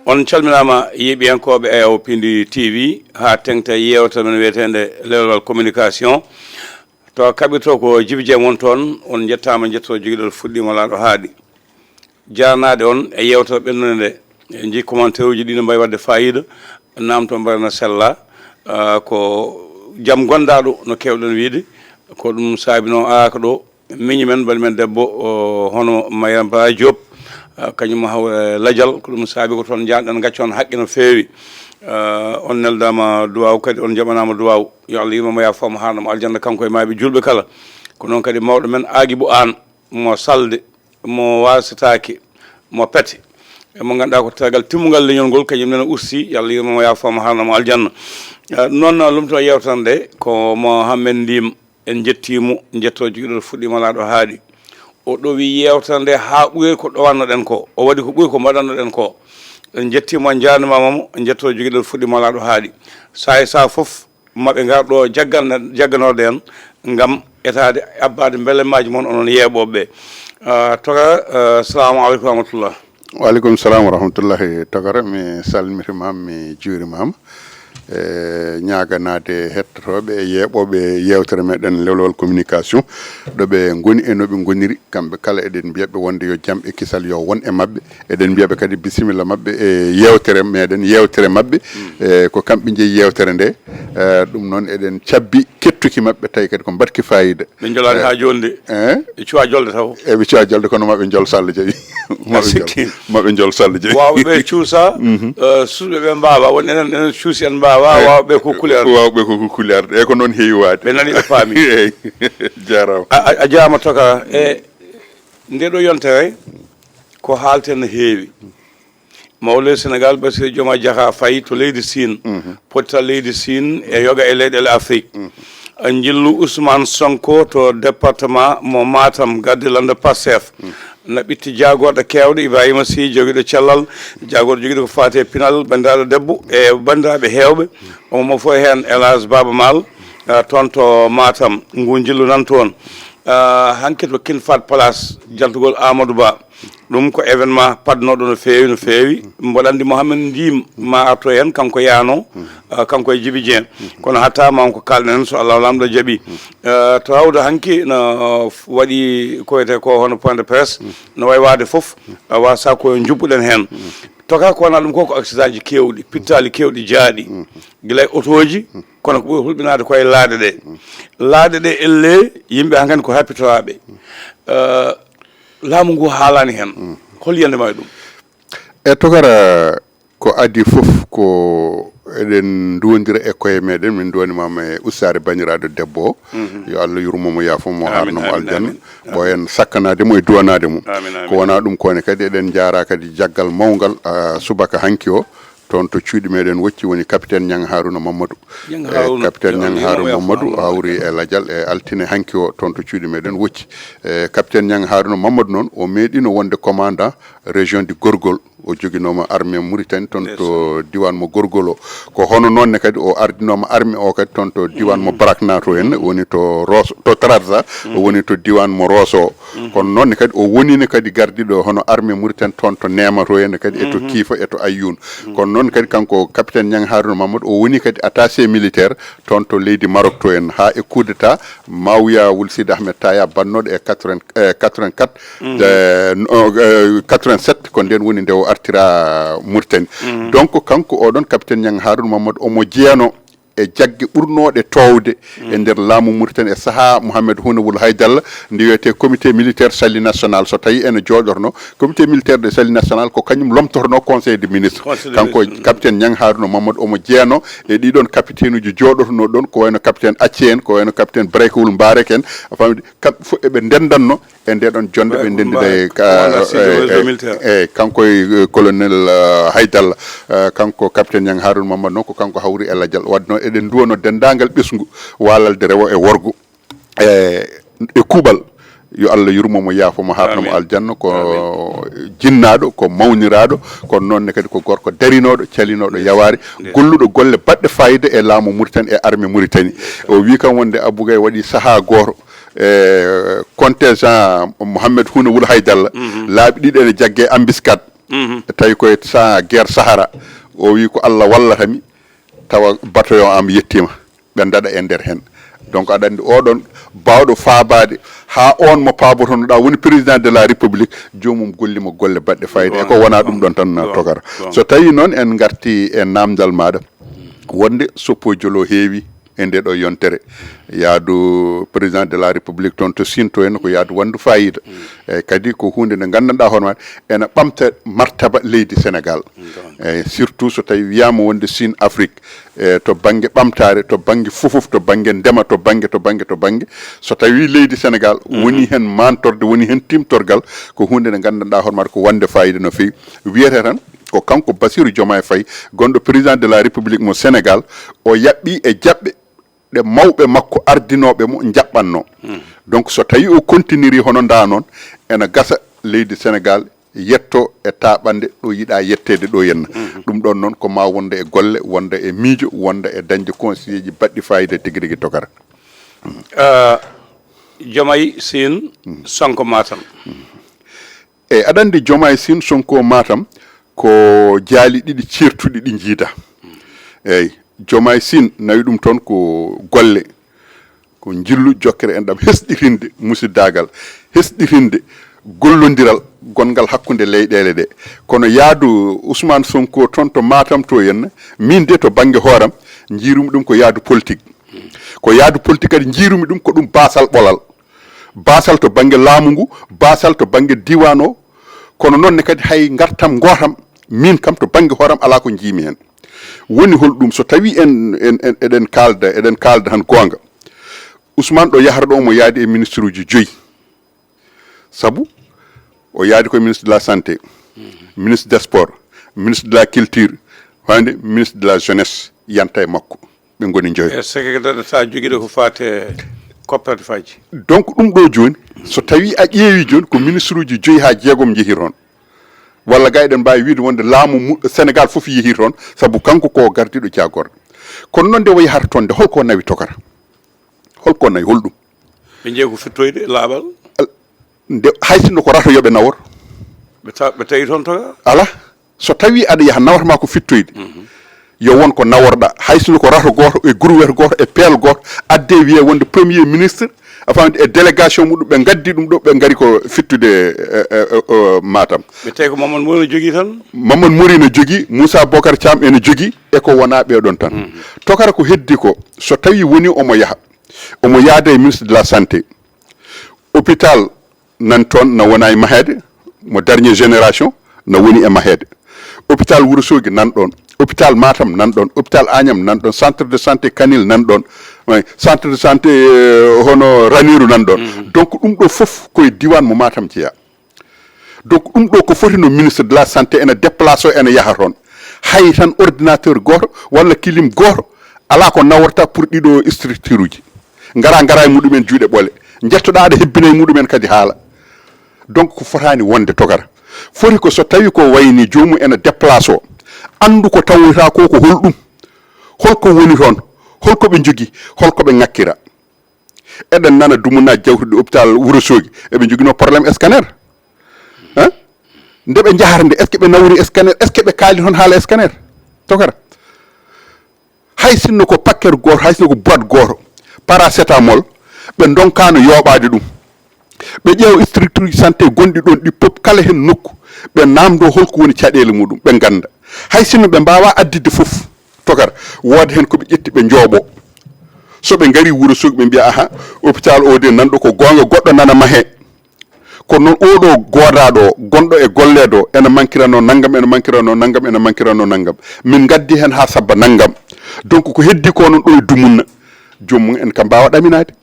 on calminama yiɓiyankoɓe e o pindi TV ha tengta yewta men wiyetende lewlal communication to kaɓirto ko Djiby Dieng won toon on jettama jetto joguiɗo fuɗɗima laaɗo haaɗi jarnade on e yewta ɓennude nde e jii commentaire uji ɗi no mbawi wadde fayida namto mbarana sella ko jaam gonɗaɗo no kewɗen wiide ko ɗum saabino araka ɗo miñi men bani men debbo hono Mayram Ba Diop kañum haw ladial ko ɗum saabi ko toon janɗen gaccon haqqe no feewi on neldama duwaw kadi on jaɓanama duwaw yo Allah yimamo ya famo harnamo aljanna kanko e maaɓe julɓe kala ko noon kadi mawɗo men Agibou Anne mo salde mo wasatake mo pete mo ganduɗa ko tagal timmugal leñol ngol kañum nene usti yo Allah yimamo ya famo harnamo aljanna noon lumto yewtande ko mo Hammed Ndim en jettimo jetto joguiɗo fuɗɗima laaɗo haaɗi o ɗo wi yewtande ha ɓuuri ko ɗowannoɗen ko o waɗi ko ɓuuri ko mbaɗannoɗen ko en jettimo en jarnimamamo en jetto joguiɗo fuɗɗima laaɗo haaɗi sa foof maɓe garɗo jagganorde en gam etade abbade beelemaji moon onon yeeɓoɓe toga assalamu aleykum wa rahmatullah waaleykum salam wa rahmatullahi togara mi salmitimama mi juurimama ñaganade hettotoɓe e yeeɓoɓe yewtere meɗen lewlowal communication ɗoɓe goni e noɓe goniri kamɓe kala eɗen mbiyaɓe wonde yo jaam e kisal yo won e mabɓe eɗen mbiyaɓe kadi bisimilla mabɓe e yewtere meɗen yewtere mabɓe ko kamɓe jeeyi yewtere nde ɗum noon eɗen cabbi kettuki mabɓe tawi kadi ko mbatki fayida ɓe jolani ha joni de ɓe cuwa jolde taw eɓe cuwa jolde kono maɓe jol salla jeeyi maɓe jol salla jeeyi wawɓe cuusa suɓɓe ɓe mbawa won enen cuusi en mbawa wawɓe ko kuliarde wawɓe ko kuliarde e ko noon heewi waade ɓe nani ɓe paami eyyi jarama a jarama toka e nde ɗo yontere ko haalte no heewi mawle Sénégal Bassirou Diomaye Diakhar Faye to leydi Sine pottal leydi Sine e yoga e leyɗele Afrique jillu Ousmane Sonko to département mo Matam Gaddilande Pastef na ɓitti jagorɗo kewɗo Ibrahima Sy joguiɗo cellal jagorɗo joguiɗo ko fate pinal bandiraɗo debbo e bandiraɓe hewɓe omo fo hen Elage Baba Mal toon to Matam ngu jillu nan toon hanke to King Fahd Palace jaltugol Amadou Ba ɗum ko événement padnoɗo no feewi mboɗo andi Mohamed Ndim ma arto hen kanko yano kanko e Djiby Dieng kono hatta mam ko kalɗen hen so Allah lamɗo jaaɓi to hawde hanki no waɗi ko wiyete ko hono point de presse no way wade foof wasa ko jubbuɗen hen toka ko wona ɗum ko accident ji kewɗi pittali kewɗi jaaɗi guilay autoji kono ko ɓuuri hulɓinade koye laaɗe ɗe elle yimɓe hankkadi ko happitoraɓe laamu ngu haalani hen hol yiyandema e ɗum e togara ko adi foof ko eɗen duwodira e koye meɗen min duwanimama e ustare baniraɗo debbo o yo Allah yurmomo yaafomo harnomo aljanna ɓo en sakkanademo e duwanade mum ko wona ɗum kone kadi eɗen jara kadi jaggal mawgal subaka hanki o toon to cuuɗi meɗen wocci woni capitaine Niang Harouna Mamadou capitaine Niang Harouna Mamadou hawri e ladial e altine hanki o toon to cuuɗi meɗen wocci capitaine Niang Harouna Mamadou noon o meeɗino wonde commandant région du Gorgol o joguinoma armée Mauritanie toon to diwan mo Gorgol o ko hono nonne kadi o ardinoma armée o kadi toon to diwan mo Brakna to henne woni to Rosso to Trarza o woni to diwan mo Rosso o kono nonne kadi o wonino kadi gardiɗo hono armée Mauritanie toon to Nema to henne kadi e to Kiifa e to Ayoun kono noon kadi kanko capitaine Niang Harouna Mamadou o woni kadi attaché militaire toon to leydi Maroc to en ha e coup d'état Mawya Wul Sidi Ahmed Taya bannoɗo e 84 87 ko nden woni nde o artira Mauritanie donc kanko oɗon capitaine Niang Harouna Mamadou omo jeeyano e jagge ɓurnoɗe towde e nder laamu Mauritanie e saaha Mouhamed Houna Wul Haydalla nde wiyete comité militaire salut national so tawi ene jooɗorno comité militaire de salut national ko kañum lomtorno conseil des ministres kanko capitaine Niang Harouna Mamadou omo jeeyano e ɗiɗon capitaine uji jooɗotono ɗon ko wayno capitaine Acci en ko wayno capitaine Breykowul Mbarek en famde kamɓe fof eɓe ndendanno e ndeɗon jonde ɓe ndendida e kanko e colonel Haydalla kanko capitaine Niang Harouna Mamadou noon ko kanko hawri e ladial wadde noon eɗen duwano dendagal ɓesgu walalde rewo e worgo e kuuɓal yo Allah yurmomo yaafomo harnomo aljanna ko jinnaɗo ko mawniraɗo kono noonne kadi ko gorko darinoɗo calinoɗo yawari golluɗo golle baɗɗe fayida e laamu Mauritanie e armée Mauritanie o wi kam wonde Abougay waɗi saaha goto contingent Mouhamed Houna Wul Haydalla laaɓi ɗiɗi ene jaggue embuscade tawi koye sa guerre sahara o wi ko Allah wallatami tawa bataillon am yettima ɓe daɗa e nder hen donc aɗa andi oɗon bawɗo faabade ha on mo paabotonoɗa woni président de la république jomum gollimo golle baɗɗe fayida e ko wona ɗum ɗon tan togara so tawi noon en garti e namdal maɗa wonde soppojolo heewi e nde ɗo yontere yaadu président de la république toon to sinto en ko yaadu wandu fayida eyyi kadi ko hunde nde gandanɗa hono maɗa ene ɓamta martaba leydi sénégal eyyi surtout so tawi wiyama wonde Sine Afrique to banggue ɓamtare to banggue fofof to banggue ndema to banggue so tawi leydi sénégal woni hen mantorde woni hen timtorgal ko hunde nde gandanɗa hono maɗa ko wande fayida no fewi wiyete tan ko kanko Bassirou Diomaye Faye gonɗo président de la république mo sénégal o yaɓɓi e jaɓɓe ɗe mawɓe makko ardinoɓe mo jaɓɓanno donc so tawi o continue hono nda noon ene gasa leydi sénégal yetto e taɓande ɗo yiiɗa yettede ɗo henna ɗum ɗon noon ko ma wonde e golle wonda e miijo wonda e dañde conseiller ji baɗɗi fayida tigui rigui togara Diomaye Sine Sonko Matam eyyi aɗa andi Diomaye Sine Sonko Matam ko jaali ɗiɗi certuɗi ɗi jiida eyyi Diomaye Sine nawi ɗum toon ko golle ko jillu jokkere en ɗam hesɗitinde musiddagal hesɗitinde gollodiral gongal hakkude leyɗele ɗe kono yaadu Ousmane Sonko toon to Matam to henna min de to banggue hooram jiirumi ɗum ko yaadu politique ko yaadu politique kadi jiirumi ɗum ko ɗum basal ɓolal basal to banggue laamu ngu basal to banggue diwan o kono noonne kadi hay gartam gotam min kam to banggue hooram ala ko jiimi hen woni holɗum so tawi eɗen kalda han gonga Ousmane ɗo yahata ɗo mo yaadi e ministre uji 5 sabu o yaadi koye ministre de la santé ministre des sports ministre de la culture wande ministre de la jeunesse yanta e makko ɓe goni joyi e secrétaire sa joguiɗo ko fate coopérative aji donc ɗum ɗo joni so tawi a ƴeewi joni ko ministre uji 5 ha 6 jeehi toon walla ga eɗen mbawi wiide wonde laamu sénégal foof yeehi toon saabu kanko ko gardiɗo jagorɗo kono noon nde o yahata toon nde holko nawi tokara holko nawi holɗum ɓe jeeyi ko fittoyde laaɓal nde haysinno ko rato yooɓe nawor ɓe tawi toon toka ala so tawi aɗa yaha nawatama ko fittoyde yo won ko naworɗa haysinno ko rato goto e groupe goto e peel goto adde wiye wonde premier ministre afande e délégation muɗum ɓe gaddi ɗum ɗo ɓe gaari ko fittude Matam ɓe tawi ko Mamadou Mori ne jogui tan Mamadou Mori ne jogui Moussa Bocar Thiam ene jogui e ko wona ɓeɗon tan tokara ko heddi ko so tawi woni omo yaha omo yaada e ministre de la santé hôpital nan toon no wona e mahede mo dernier génération no woni e mahede hôpital Wourossogui nan ɗon hôpital Matam nan ɗon hôpital Agnam nan ɗon centre de santé Kanil nan ɗon centre de santé hono Ranirou nan ɗon donc ɗum ɗo foof koye diwan mo Matam jeeya donc ɗum ɗo ko foti no ministre de la santé ene déplace o ene yaha toon hay tan ordinateur goto walla kilim goto ala ko naworta pour ɗiɗo structure uji gara e muɗumen juuɗe ɓole jettoɗa aɗa hebbina e muɗumen kadi haala donc ko fotani wonde togara foti ko so tawi ko wayni jomum ene déplace o andu ko tawoyta ko holɗum holko woni toon holko ɓe jogui holko ɓe ngakkira eɗen nana dumunaji jawtuɗe hôpital Wourossogui eɓe joguino probléme scanner hein nde ɓe jahata nde est ce que ɓe nawri scanner est ce que ɓe kaali toon haala scanner tokara hay sinno ko paquet goto hay sinno ko boîte goto paracétamol ɓe donkano yoɓade ɗum ɓe ƴeewa structure santé gonɗi ɗon ɗi pop kala hen nokku ɓe namdo holko woni caɗele muɗum ɓe ganda hay sinno ɓe mbawa addide foof tokara wooda hen koɓe ƴetti ɓe jooɓo soɓe gari Wourossogui ɓe mbiya aha hôpital o de nanɗo ko gonga goɗɗo nana mahe kono noon oɗo godaɗo o gonɗo e golleɗo o ene manquirano naggam ene manquirano naggam ene manquirano naggam min gaddi hen ha sabba naggam donc ko heddi ko noon ɗo e dumunna jomum en kam mbawa ɗaminade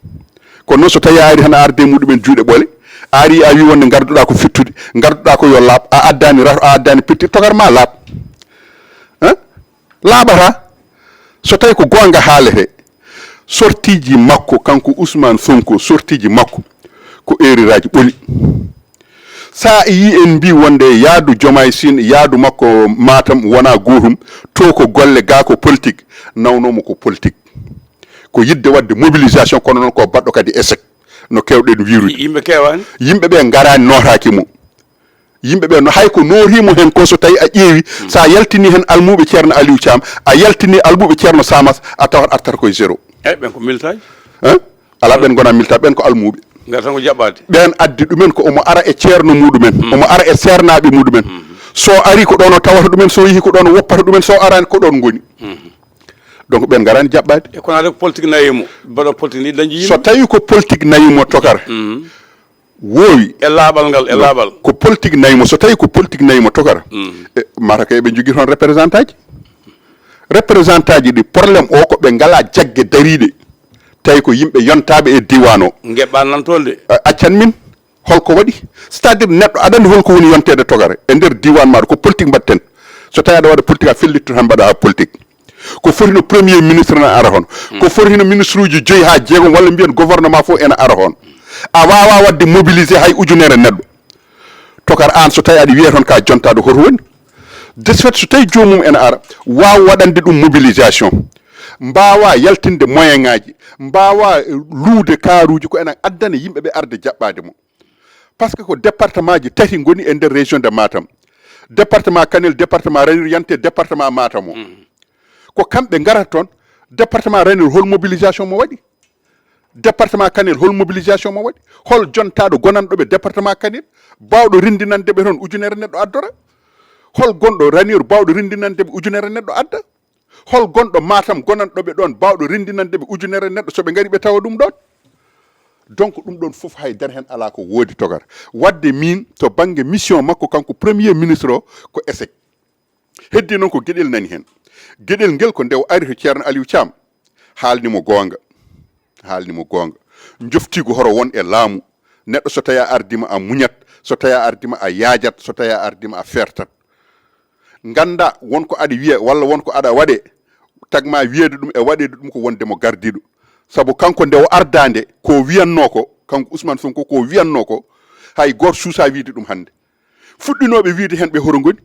kono noon so tawi a ari tan a arde muɗumen juuɗe ɓole a ari a wi wonde garduɗa ko fittude garduɗa ko yo laaɓ a addani rato a addani pitti togar ma laaɓ laaɓata so tawi ko gonga haalete sortie ji makko kanko Ousmane Sonko sortie ji makko ko erreur ɓoli sa yi en mbi wonde yaadu Diomaye Sine yaadu makko Matam wona gotum to ko golle ga ko politique nawnomo ko politique ko yidde wadde mobilisation kono noon ko baɗɗo kadi échec no kewɗen wirude yimɓe kewani yimɓe ɓe garani notaki mo yimɓe ɓe no hay ko norimo hen ko so tawi a ƴeewi sa yaltini hen almuɓe ceerno Aliou Thiam a yaltini almuɓe ceerno Samas a tawat artata koye zéro ɓen ko miltaji ala ɓen gona milta ɓen ko almuɓe ngara tan ko jaɓɓade ɓen addi ɗumen ko omo ara e ceerno muɗumen omo ara e sernaɓe muɗumen so ari ko ɗon o tawata ɗumen so yeehi ko ɗon o woppata ɗumen so arani ko ɗon goni donc ɓen garani jaɓɓade e kono ade ko politique nayimo mbaɗo politique ni dañji yimɓe so tawi ko politique nayimo tokara wowi e laaɓal ngal e laaɓal ko politique nayimo so tawi ko politique nayimo tokara mata kay ɓe jogui toon représentant ji ɗi probléme o ko ɓe ngala jaggue dariɗe tawi ko yimɓe yontaɓe e diwan o gueɓɓa nan toon de accan min holko waɗi c'est à dire neɗɗo aɗa andi holko woni yontede togare e nder diwan maɗa ko politique mbatten so tawi aɗa waɗa politique a fellitto tan mbaɗa ha politique ko fotino premier ministre ne ara hon ko fotino ministre uji 5 ha 6 walla mbiyen gouvernement fof ene ara hon a wawa wadde mobiliser hay ujunere neɗɗo tokar an so tawi aɗa wiya toon ka jontaɗo hoto woni de ce fait so tawi jomum ene ara wawa waɗande ɗum mobilisation mbawa yaltinde moyen ngaji mbawa luude karuji ko enen addana yimɓeɓe arde jaɓɓade mo par ce que ko département ji tati goni e nder région de Matam département Kanel département Ranir yante département Matam o ko kamɓe garata toon département Ranir hol mobilisation mo waɗi département Kanel hol mobilisation mo waɗi hol jontaɗo gonanɗoɓe département Kanel bawɗo rindinandeɓe toon ujunere neɗɗo addora hol gonɗo Ranir bawɗo rindinandeɓe ujunere neɗɗo adda hol gonɗo Matam gonanɗoɓe ɗon bawɗo rindinandeɓe ujunere neɗɗo soɓe gari ɓe tawa ɗum ɗon donc ɗum ɗon fof haydara hen ala ko woodi togar wadde min to banggue mission makko kanko premier ministre o ko échec heddi noon ko gueɗel nani hen gueɗel ngel ko nde o ari to ceerno Aliou Thiam haalnimo gonga joftigo horo won e laamu neɗɗo so tawi a ardima a muñat so tawi a ardima a yaajat so tawi a ardima a fertat ganda wonko aɗa wiya walla wonko aɗa waɗe tagma wiyede ɗum e waɗede ɗum ko wondemo gardiɗo saabu kanko nde o ardande ko wiyanno ko kanko Ousmane Sonko ko wiyanno ko hay goto suusa wiide ɗum hande fuɗɗinoɓe wiide hen ɓe horo goni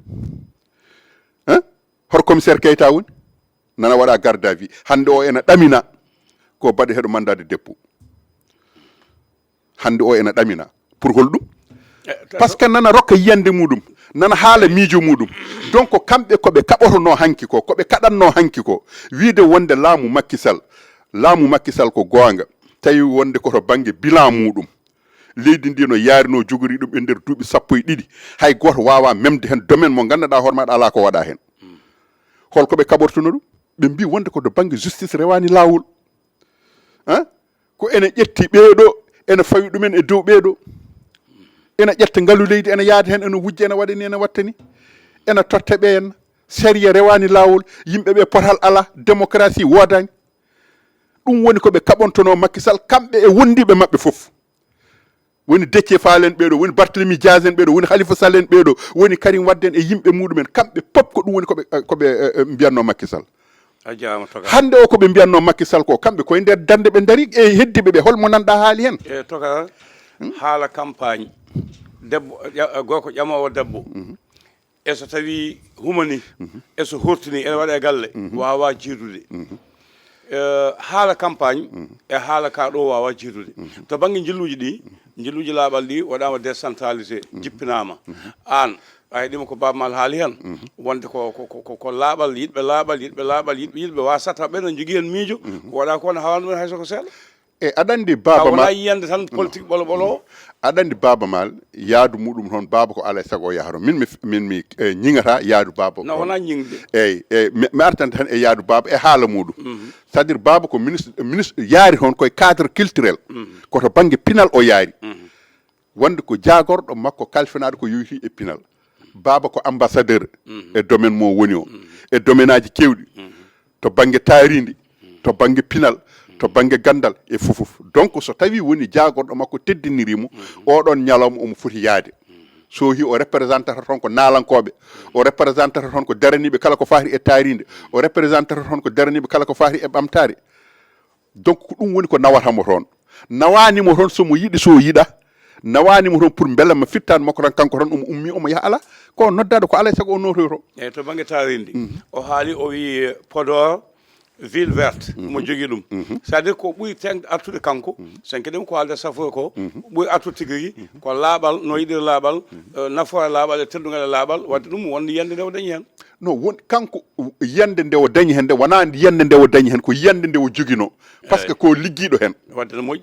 hoto commissaire Keita woni nana waɗa garde à vue hande o ene ɗamina ko baɗe heɗo mandat de dépôt hande o ene ɗamina pour hol ɗum par ce que nana rokka yiyande muɗum nana haala miijo muɗum donc kamɓe koɓe kaɓotono hanki ko koɓe kaɗanno hanki ko wiide wonde laamu Macky Sall ko gonga tawi wonde koto banggue bilan muɗum leydi ndi no yaarino jogori ɗum e nder duuɓi 12 hay goto wawa memde hen domaine mo ganduɗa hoore maɗa ala ko waɗa hen holko ɓe kaɓortono ɗum ɓe mbi wonde koto banggue justice rewani lawol ko ene ƴetti ɓeeɗo ene fawi ɗumen e dow ɓeeɗo ene ƴetta ngaalu leydi ene yaada hen ene wujja ene waɗani ene wattani ene totta ɓe henna sérieux rewani lawol yimɓeɓe potal ala démocratie wodani ɗum woni koɓe kaɓontono Macky Sall kamɓe e wondiɓe mabɓe foof woni Déthié Fall en ɓeeɗo woni Barthélémy Dias en ɓeeɗo woni Khalifa Sall en ɓeeɗo woni Karim Wade en e yimɓe muɗumen kamɓe pop ko ɗum woni koɓe mbiyanno Macky Sall hande o koɓe mbiyanno Macky Sall ko kamɓe koye nder dande ɓe daari e heddiɓe ɓe holmo nanɗa haali hen e toka haala campagne debbo gorko ƴamowo debbo e so tawi humani e so hortini ene waɗa e galle wawa jiidude haala campagne e haala ka ɗo wawa jiidude to banggue jilluji laaɓal ɗi waɗama décentralisé jippinama an a heeɗima ko babamal haali hen wonde ko laaɓal yiɗɓe wasata ɓe no jogui hen miijo ko waɗa ko ne hawani ɗumen hay soko seeɗa e aɗa andi baba wona yiyande tan politique ɓolo ɓolo aɗa andi Baba Maal yaadu muɗum toon baba ko alay saago o yahata min mi ñingata yaadu baba no wona ñingde eyyi mi artanta tan e yaadu baba e haala muɗum c'est à dire baba ko ministre yaari toon koye cadre culturel koto banggue pinal o yaari wonde ko jagorɗo makko kalfinaɗo ko yowiti e pinal baba ko ambassadeur e domaine mo woni o e domaine aji kewɗi to banggue taaridi to banggue pinal to banggue gandal e fofof donc so tawi woni jagorɗo makko teddinirimo oɗon ñalawma omo foti yaade so hi o représentata toon ko naalankoɓe o représentata toon ko daraniɓe kala ko fati e taaride o représentata toon ko daraniɓe kala ko fati e ɓamtare donc ko ɗum woni ko nawatamo toon nawanimo toon somo yiiɗi so yiiɗa nawanimo toon pour beele ma fittani makko tan kanko tan omo ummi omo yaha ala ko noddaɗo ko alay saago o notoyo to eyyi to banggue taaridi o haali o wi Podor ville verte mo jogi ɗum c'est à dire ko ɓuuri ten artude kanko sen keɗen ko haalde safo ko ɓuuri artude tigui ko laaɓal no yiɗiri laaɓal nafoore laaɓal e teddugal e laaɓal wadde ɗum wonde yiyande nde o dañi hen non won kanko yiyande nde o dañi hen nde wona yiyande nde o dañi hen ko yiyande nde o jogino par ce que ko ligguiɗo hen wadde no moƴƴi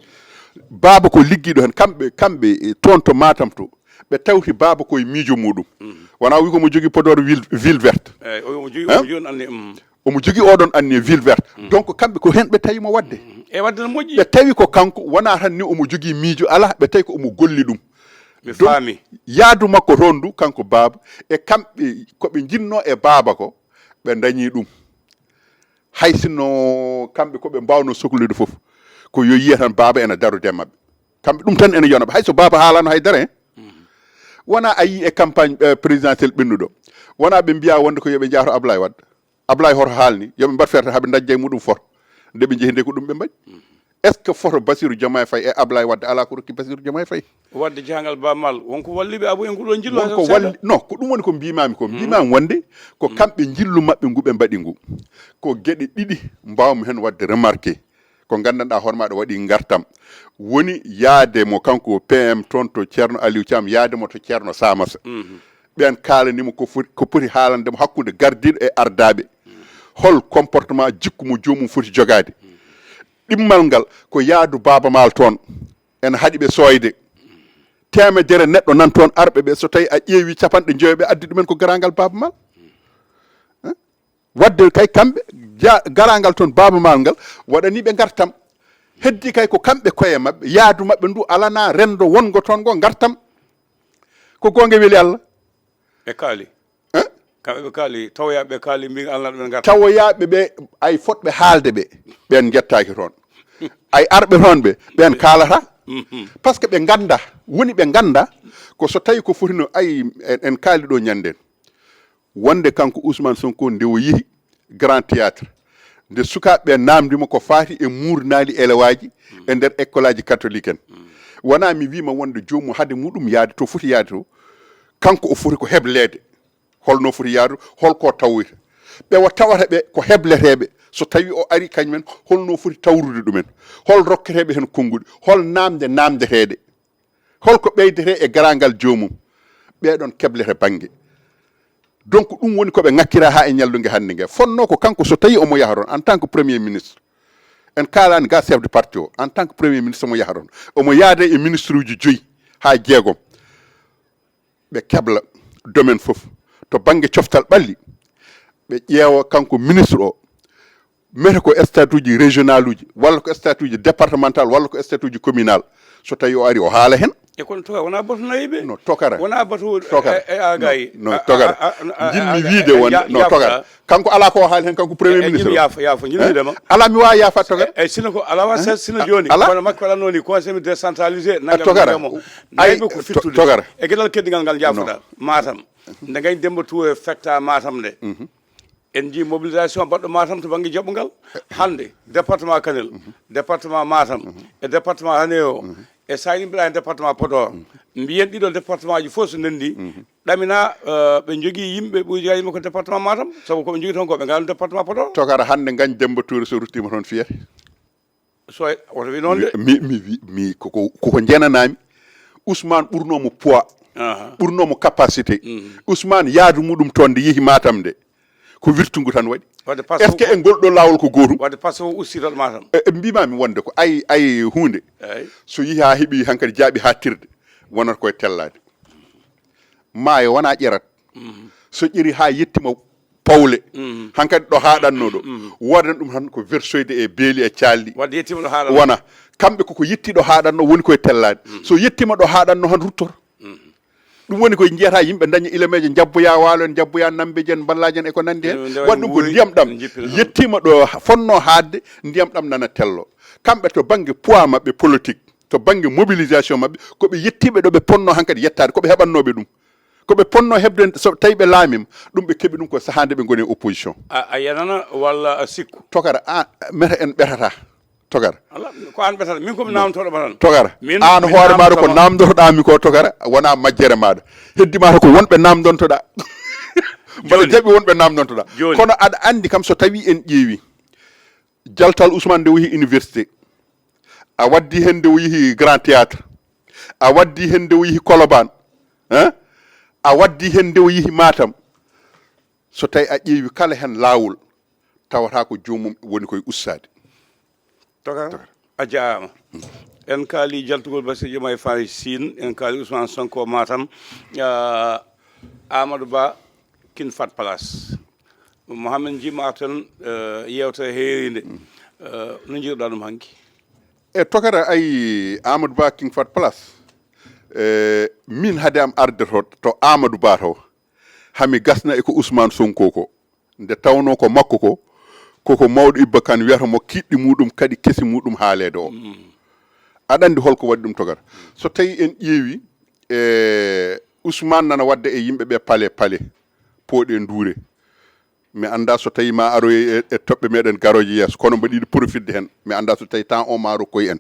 baaba ko ligguiɗo hen kamɓe toon to Matam to ɓe tawti baaba koye miijo muɗum wona wi komo jogui Podor ville verte eyyi omo jogui anni omo jogui oɗon anni ville verte donc kamɓe ko hen ɓe tawimo wadde e wadde no moƴƴi ɓe tawi ko kanko wona tan ni omo jogui miijo ala ɓe tawi ko omo golli ɗum mi faami yaadu makko toon ndu kanko baaba e kamɓe koɓe jinno e baaba ko ɓe dañi ɗum hay sinno kamɓe koɓe mbawno sohlude foof ko yo yiya tan baaba ene darude mabɓe kamɓe ɗum tan ene yonaɓe hayso baaba haalano haydara hen wona a yi e campagne présidentiel ɓennuɗo wona ɓe mbiya wonde ko yooɓe jaato Ablaye Wade Ablaye hoto haalni yooɓe mbat ferte haaɓe dajja e muɗum foto nde ɓe jeehi nde ko ɗum ɓe mbaɗi est ce que photo Bassirou Diomaye Faye e Ablaye Wade ala ko rokki Bassirou Diomaye Faye wadde jahangal bamal wonko walliɓe abou en nguɗo jillu wonko walli non ko ɗum woni ko mbimami ko mbimami wonde ko kamɓe jillu mabɓe ngu ɓe mbaɗi ngu ko gueɗe ɗiɗi mbawmi hen wadde remarqué ko gandanɗa hooremaɗa waɗi gartam woni yaade mo kanko PM toon to ceerno Aliou Thiam yaade mo to ceerno Samassa ɓen kalanimo ko poti haalandemo hakkude gardiɗo e ardaɓe hol comportement jikku mo jomum foti jogade ɗimmal ngal ko yaadu Baaba Maal toon ene haaɗi ɓe soyde temedere neɗɗo nan toon arɓe ɓe so tawi a ƴeewi capanɗe joyɓe addi ɗumen ko garangal Baaba Maal wadde kay kamɓe garangal toon Baaba Maal ngal waɗaniɓe gartam heddi kay ko kamɓe koye mabɓe yaadu mabɓe ndu alana rendo wongo toon ngo gartam ko gonga weeli Allah ɓe kaali kamɓe ɓe kaali tawoyaɓe ɓe kaali mbi Allah ɗumen gartam tawoyaɓe ɓe ay fotɓe haalde ɓe ɓen jettaki toon ay arɓe toon ɓe ɓen kaalata par ce que ɓe ganda woni ɓe ganda ko so tawi ko fotino ayi en kaali ɗo ñanden wonde kanko Ousmane Sonko nde o yeehi grand théâtre nde sukaɓeɓe namdimo ko faati e murnali élewaji e nder école aji catholique en wona mi wima wonde jomum haade muɗum yaade to foti yaade to kanko o foti ko heblede holno foti yaadu holko tawoyta ɓe tawata ɓe ko hebleteɓe so tawi o ari kañumen holno foti tawrude ɗumen hol rokketeɓe hen konnguɗi hol namdeteɗe holko ɓeydete e garangal jomum ɓeɗon keblete banggue donc ɗum woni koɓe ŋakkira ha e ñallugue hande gue fonno ko kanko so tawi omo yaha toon en tant que premier ministre en kalani ga chef de parti o en tant que premier ministre omo yaha toon omo yaade e ministre uji 5 ha 6 ɓe kebla domaine foof to banggue coftal ɓalli ɓe ƴeewa kanko ministre o mete ko state uji régional uji walla ko state uji départemental walla ko state uji communal so tawi o ari o haala hen e kono tokara wona batu nayiɓe no tokara wona batu e agayi no tokara jinmi wiide wonde no tokara kanko ala ko haali hen kanko premier ministre yaafo jinmidema ala mi wawi yaafat tokara eyyi sino ko ala wa sino joni ala kono makko waɗannoni conseil décentralisé tokara nayiɓe ko fittude tokara e gueɗal keddigal ngal jaafoɗa Matam nde gañ Demba Touré fecta Matam nde en jii mobilisation baɗɗo Matam to banggue jaɓɓugal hande département Kanel département Matam e département Hané o e sa yimɓeɗa e département Podor mbiyen ɗiɗo département ji fof so ndendi ɗamina ɓe jogui yimɓe ɓuuri jeyima ko département Matam saabu koɓe jogui toon ko ɓe ngal département Podor tokara hande gañ Demba Touré so ruttima toon fiyete so oto wi noon de mi koko jenanami Ousmane ɓurnomo poids ɓurnomo capacité Ousmane yaadu muɗum toon nde yeehi Matam nde ko wirtugu tan waɗi est ce que e ngol ɗo lawol ko gotum wadde par ce que o ustitat Matam mbimami wonde ko ay hunde so yeehi ha heeɓi hankkadi jaaɓi ha tirde wonata koye tellade maayo wona ƴerat so ƴeri ha yettima pawle hankkadi ɗo haɗanno ɗo wodan ɗum tan ko versoyde e beeli e calli wadde yettima ɗo haɗanno wona kamɓe koko yettiɗo haɗanno woni koye tellade so yettima ɗo haɗanno han ruttor ɗum woni koye jiyata yimɓe daña ilemeje jabboya waalo en jabboya nambeji en ballaji en eko nandi hen waɗi ɗum ko ndiyam ɗam yettima ɗo fonno haadde ndiyam ɗam nana tello kamɓe to banggue poids mabɓe politique to banggue mobilisation mabɓe koɓe yettiɓe ɗo ɓe ponno hankkadi yettade koɓe heɓannoɓe ɗum koɓe ponno heɓde so tawi ɓe laamima ɗum ɓe keeɓi ɗum ko sahande ɓe goni opposition a yanana walla a sikku tokara meta en ɓetata togara ko an ɓetata min komi namdotoɗo ma tan togara an hoore maɗa ko namdotoɗami ko togara wona majjere maɗa heddimata ko wonɓe namdontoɗa mbaɗa jaɓi wonɓe namdontoɗa kono aɗa andi kam so tawi en ƴeewi jaltal Ousmane nde o yehi université a waddi hen nde o yehi grand théâtre a waddi hen nde o yehi Colobane a waddi hen nde o yehi Matam so tawi a ƴeewi kala hen laawol tawata ko joomum woni koye ustade toka a jaama en kaali jaltugol Bassirou Diomaye Faye Sine en kaali Ousmane Sonko Matam Amadou Ba kin fat place Mohamed jima tan yewta heerinde no jiiruɗa ɗum hanki e tokara ay Amadou Ba king fat place min hade am arde to Amadou Ba to hami gasna e ko Ousmane Sonko ko nde tawno ko makko ko koko mawɗo Ibba Kane wiyata mo kiɗɗi muɗum kadi kesi muɗum haalede o aɗa andi holko waɗi ɗum togata so tawi en ƴeewi Ousmane nana wadde e yimɓeɓe pale pooɗe nduure mi anda so tawi ma aro e toɓɓe meɗen garoje yeeso kono mbaɗiɗo profitde hen mi anda so tawi temps o ma rokkoy en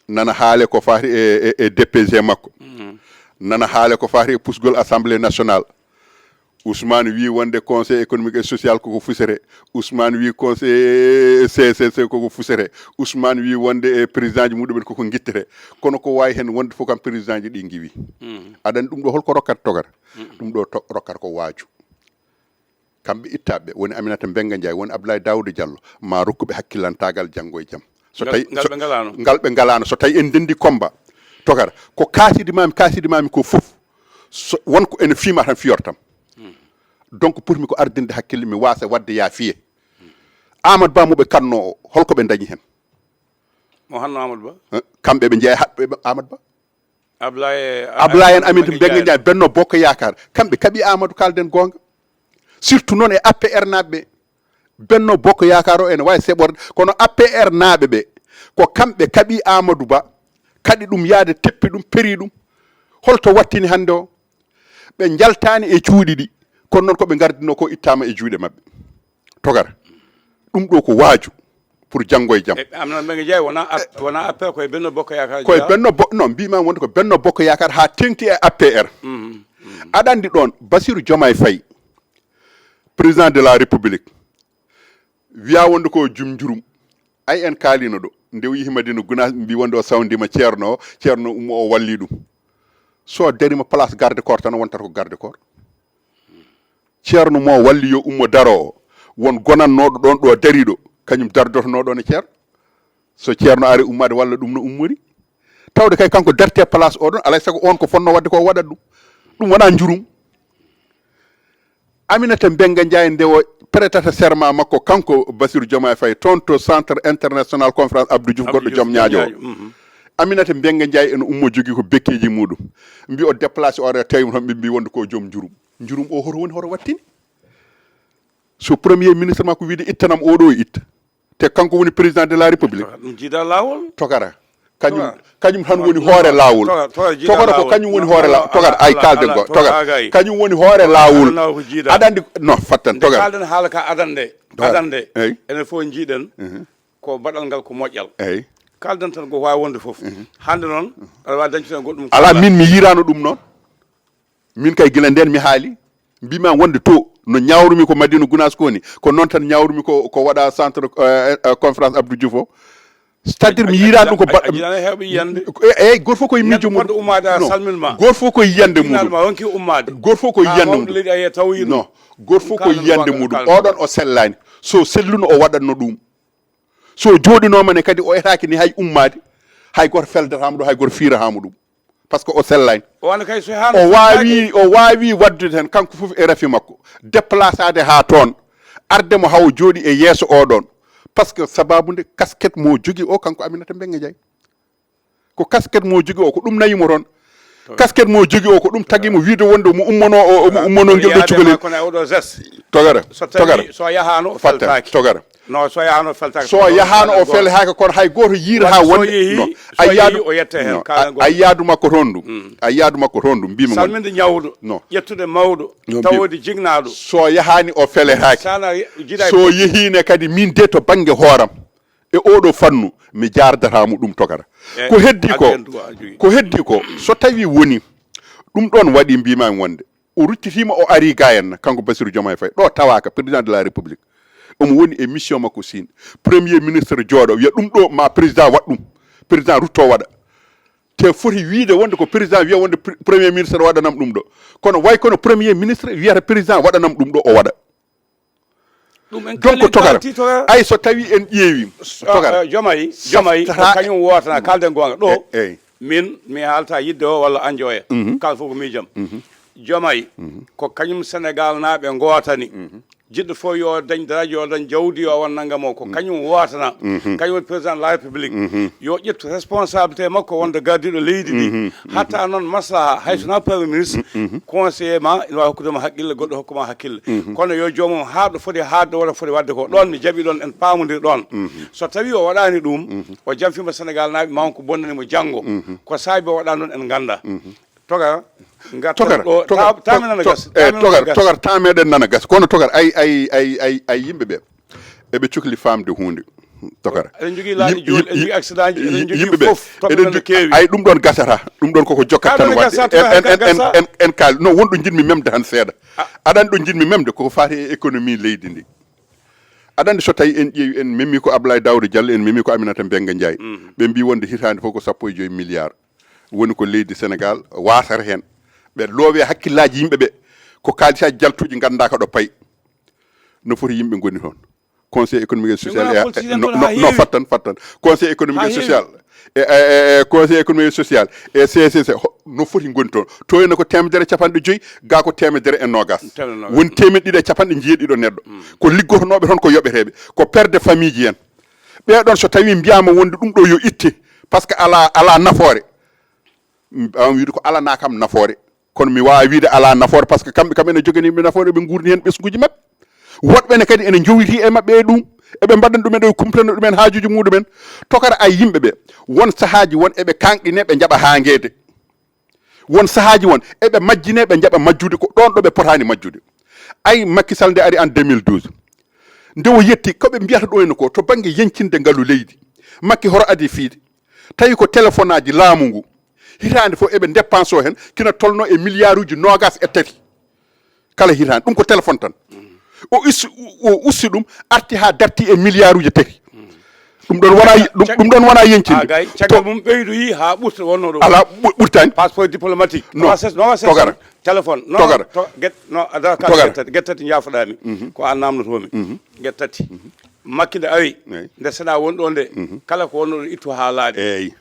nana haale ko fati e DPG makko nana haale ko fati e pusgol assemblée nationale Ousmane wi wonde conseil économique et social koko fusere Ousmane wi conseil CCC koko fusere Ousmane wi wonde e président ji muɗumen koko guittere kono ko wawi hen wonde fof kam président ji ɗi giwi aɗani ɗum ɗo holko rokkata togata ɗum ɗo rokkata ko waaju kamɓe ittaɓe woni Aminata Mbengue Ndiaye woni Abdoulaye Daouda Diallo ma rokkuɓe hakkillantagal janggo e jaam so tawi ngal ɓe ngalano so tawi en dendi combat togata ko kasidimami ko fof wonko ene fiima tan fiyortam donc pour mi ko ardinde hakkille mi wasa wadde yaafiye Amadou Ba moɓe kanno o holko ɓe dañi hen mo hanno Amadou Ba kamɓe ɓe jeeya haɓɓe Amadou Ba Ablaye en Aminata Mbengue Ndiaye Benno Bokk Yakar kamɓe kaɓi Amadou kalden gonga surtout noon e APR naɓe Benno Bokk Yakar o ene wawi seɓorde kono APR naɓe ɓe ko kamɓe kaɓi Amadou Ba kadi ɗum yaade teppi ɗum péri ɗum holto wattini hande o ɓe jaltani e cuuɗi ɗi kono noon koɓe gardino ko ittama e juuɗe mabɓe togata ɗum ɗo ko waaju pour janggo e jaam Aminata Mbengue Ndiaye wona APR koye Benno Bokk Yakar koye Benno non mbima wonde ko Benno Bokk Yakar ha tengti e APR aɗa andi ɗon Bassirou Diomaye Faye président de la république wiya wonde ko jurum ay en kaalino ɗo nde o yihi Madina Gounass mbi wonde o sawdima ceerno ummo o walli ɗum so darima place garde corps tan wontata ko garde corps ceerno mo walli yo ummo daro o won gonannoɗo ɗon ɗo dariɗo kañum dardotonoɗon e ceerno so ceerno ari ummade walla ɗum no ummori tawde kay kanko darte place oɗon alay saago on ko fonno wadde ko waɗat ɗum wona jurum Aminata Mbengue Ndiaye nde o prêtata serment makko kanko Bassirou Diomaye Faye toon to centre international conférence Abdou Diouf goɗɗo joom ñaajo o Aminata Mbengue Ndiaye ene ummo jogui ko bekkeji muɗum mbi o déplacé ore tawi tan ɓe mbi wonde ko joom jurum o hoto woni hoto wattini so premier ministre makko wiide ittanam oɗo itta te kanko woni président de la république ɗum jiida lawol togara kañum tan woni hoore lawol togara ko kañum woni hoore lawol togara ay kalden go togara kañum woni hoore lawol aɗa andi non fattan togara kalden haala ka adande enen fof jiiɗen ko baɗal ngal ko moƴƴal eyyi kalden tan ko wawi wonde foof hande noon aɗa wawi dañcuten goɗɗum ala min mi yirano ɗum noon min kay guila nden mi haali mbima wonde to no ñawrumi ko Madina Gounass koni ko noon tan ñawrumi ko waɗa centre conférence Abdou Diouf o c'est-à-dire mi yirani ɗum ko heewɓe yiyande eyyi goto fof koye miijo mum ummade a salminma goto fof koye yiyande muɗum wonki ummade goto fof koye yiyande muɗum non goto fof koye yiyande muɗum oɗon o sellani so selluno o waɗatno ɗum so joɗinomane kadi o etaki ni hay ummade hay goto feldatamo ɗo hay goto firatamo ɗum par ce que o sellani o wawi waddude hen kanko foof e rafi makko déplacade ha toon arde mo hawo jooɗi e yeeso oɗon par ce que sababude casquette mo jogui o kanko Aminata Mbengue Ndiaye ko casquette mo jogui o ko ɗum nayimo toon casquette mo jogui o ko ɗum taguimo wiide wonde mo ummono guel ɗo cukalel togara so yahano fatta togara non so yahano feltaka so yahano o feltaka kono hay goto yiira ha wonde o yette hen ayyadu makko toon ɗum ayyadu makko toon ɗum mbimi salminde ñawɗo ƴettude mawɗo tawode jignaɗo so yahani o feletaki so yehine kadi min de to banggue hooram e oɗo fannu mi jardatamo ɗum togara ko heddi ko so tawi woni ɗum ɗon waɗi mbimami wonde o ruttitima o ari ga henna kanko Bassirou Diomaye Faye ɗo tawaka président de la république omo woni e mission makko Sine premier ministre jooɗo wiya ɗum ɗo ma président waɗ ɗum président rutto waɗa te foti wiide wonde ko président wiya wonde premier ministre waɗanam ɗum ɗo kono way kono premier ministre wiyata président waɗanam ɗum ɗo o waɗa donc togara ay so tawi en ƴeewi togara jomayi ko kañum wotana kalden gonga ɗo min mi haalta yidde o walla anjoya kala fof ko miijam jomayi ko kañum Sénégal naaɓe gootani jiɗɗo fof yo dañ daraji yo dañ jawdi yo won naggam o ko kañum wotana kañum woni président de la république yo ƴettu responsabilité makko wonde gardiɗo leydi ndi hatta noon maslaha hay sona premier ministre conseiller ma ina wawi hokkudema haqqille goɗɗo hokkuma hakkille kono yo joomum haɗo foti haadde wona foti wadde ko ɗon mi jaɓi ɗon en pamodir ɗon so tawi o waɗani ɗum o jamfima Sénégal naaɓe maw ko bonnanimo janggo ko saabi o waɗani ɗon en ganda toga togar tameɗen nana gas kono togar ay yimɓe ɓe eɓe cukli famde hunde togara eɗen jogui laaɗi juul eɗen jogui accident ji eɗen jogui fof eɗen keewi ay ɗum ɗon gasata ɗum ɗon koko jokkat tan wadde en kaali non wonɗo jinmi memde tan seeɗa aɗani ɗo jinmi memde koko fati e économie leydi ndi aɗandi so tawi en ƴeewi en memmi ko Abdoulaye Daouda Diallo en memmi ko Aminata Mbengue Ndiaye ɓe mbi wonde hitande fof ko 1.5 milliard woni ko leydi Sénégal wasata hen ɓe loowe hakkillaji yimɓe ɓe ko kalisaji jaltuji gandaka ɗo payi no foti yimɓe goni toon conseil économique et social no fattan conseil économique et social conseil économique et social e CCC no foti goni toon to ene ko 150 ga ko 120 woni 250 jeeɗiɗo neɗɗo ko liggotonoɓe toon ko yoɓeteɓe ko perde famille ji en ɓeɗon so tawi mbiyama wonde ɗum ɗo yo itte par ce que ala nafoore an wiide ko alana kam nafoore kono mi wawa wiide ala nafoore par ce que kamɓe kam ene joganiɓe nafoore ɓe gurni hen ɓesguji mabɓe woɗɓe ne kadi ene jowiti e mabɓe e ɗum eɓe mbaɗan ɗumen ɗo kumplano ɗumen haajuji muɗumen tokara ay yimɓe ɓe won sahaji won eɓe kanqine ɓe jaɓa hanguede won sahaji won eɓe majjine ɓe jaɓa majjude ko ɗon ɗo ɓe potani majjude ay Macky Sall nde ari en 2012 nde o yetti koɓe mbiyata ɗo henna ko to banggue yencinde ngaalu leydi Macky horo adi fiide tawi ko téléphone aji laamu ngu hitande fof eɓe dépense o hen kina tolno e milliard uji 23 kala hitande ɗum ko téléphone tan o usti ɗum arti ha darti e milliard uji 3 ɗum ɗon wona yencinde caggal mum ɓeydoyi ha ɓurta wonno ɗo ala ɓurtani passeport diplomatique togara téléphone togara guettati jafoɗami ko an namdotomi guettati Macky nde awi nde seeɗa woni ɗo nde kala ko wonno ɗo ittu ha laaɗi eyyi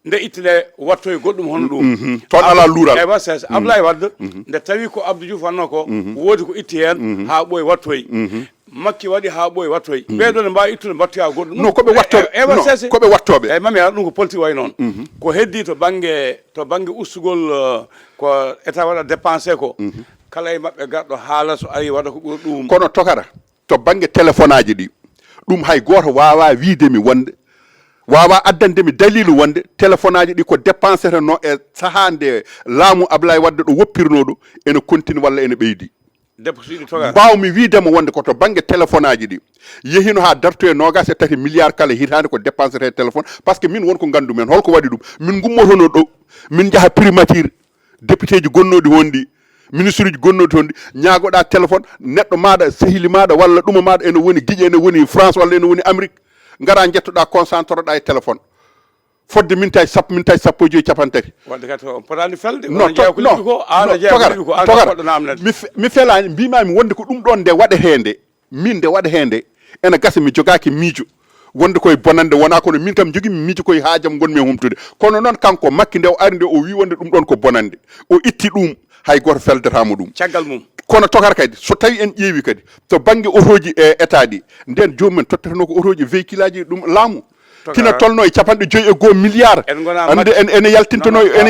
nde ittine wattoye goɗɗum hono ɗum toon ala luural eyi wasses Abdoulaye Wade nde tawi ko Abdou Diouf wanno ko woodi ko itti hen ha ɓooyi wattoye Macky waɗi ha ɓooyi wattoye ɓeɗo ne mbawi ittude mbattoya goɗɗum non koɓe wattoɓe koɓe wattoɓe eyyi mami ɗum ko politique way noon ko heddi to banggue ustugol ko état waɗa dépensé ko kala e mabɓe garɗo haala so ari waɗa ko ɓuuri ɗum kono tokara to banggue téléphone aji ɗi ɗum hay goto wawa wiidemi wonde wawa addandemi dalilu wonde téléphone aji ɗi ko dépensete no e saaha nde laamu Abdoulaye Wade ɗo woppirno ɗo ene continue walla ene ɓeydi mbawmi wiidemo wonde koto banggue téléphone aji ɗi yehino ha darto e 23 milliard kala hitande ko dépensete téléphone par ce que min wonko gandumen holko waɗi ɗum min gummotono ɗo min jaaha primature député ji gonnoɗi wonɗi ministre uji gonnoɗi toon ɗi ñagoɗa téléphone neɗɗo maɗa sehili maɗa walla ɗuma maɗa ene woni guiƴe ene woni France walla ene woni Amérique gara jettoɗa concentre ɗa e téléphone fodde mintaji sappo mintaji sappo e joyi capantati wadde kadi potani felde mi felani mbimami wonde ko ɗum ɗon nde waɗetende min nde waɗetende ene gasa mi jogaki miijo wonde koye bonande wona kono min kam jogui mi miijo koye haajam gonmi e humtude kono noon kanko Macky nde o ari nde o wi wonde ɗum ɗon ko bonande o itti ɗum hay goto feldatamo ɗum caggal mum kono tokar kadi so tawi en ƴeewi kadi to banggue otoji e état ɗi nden jomumen tottatano ko otoji véhicule aji ɗum laamu kina tolno e 5.1 milliard ande ene yaltintono e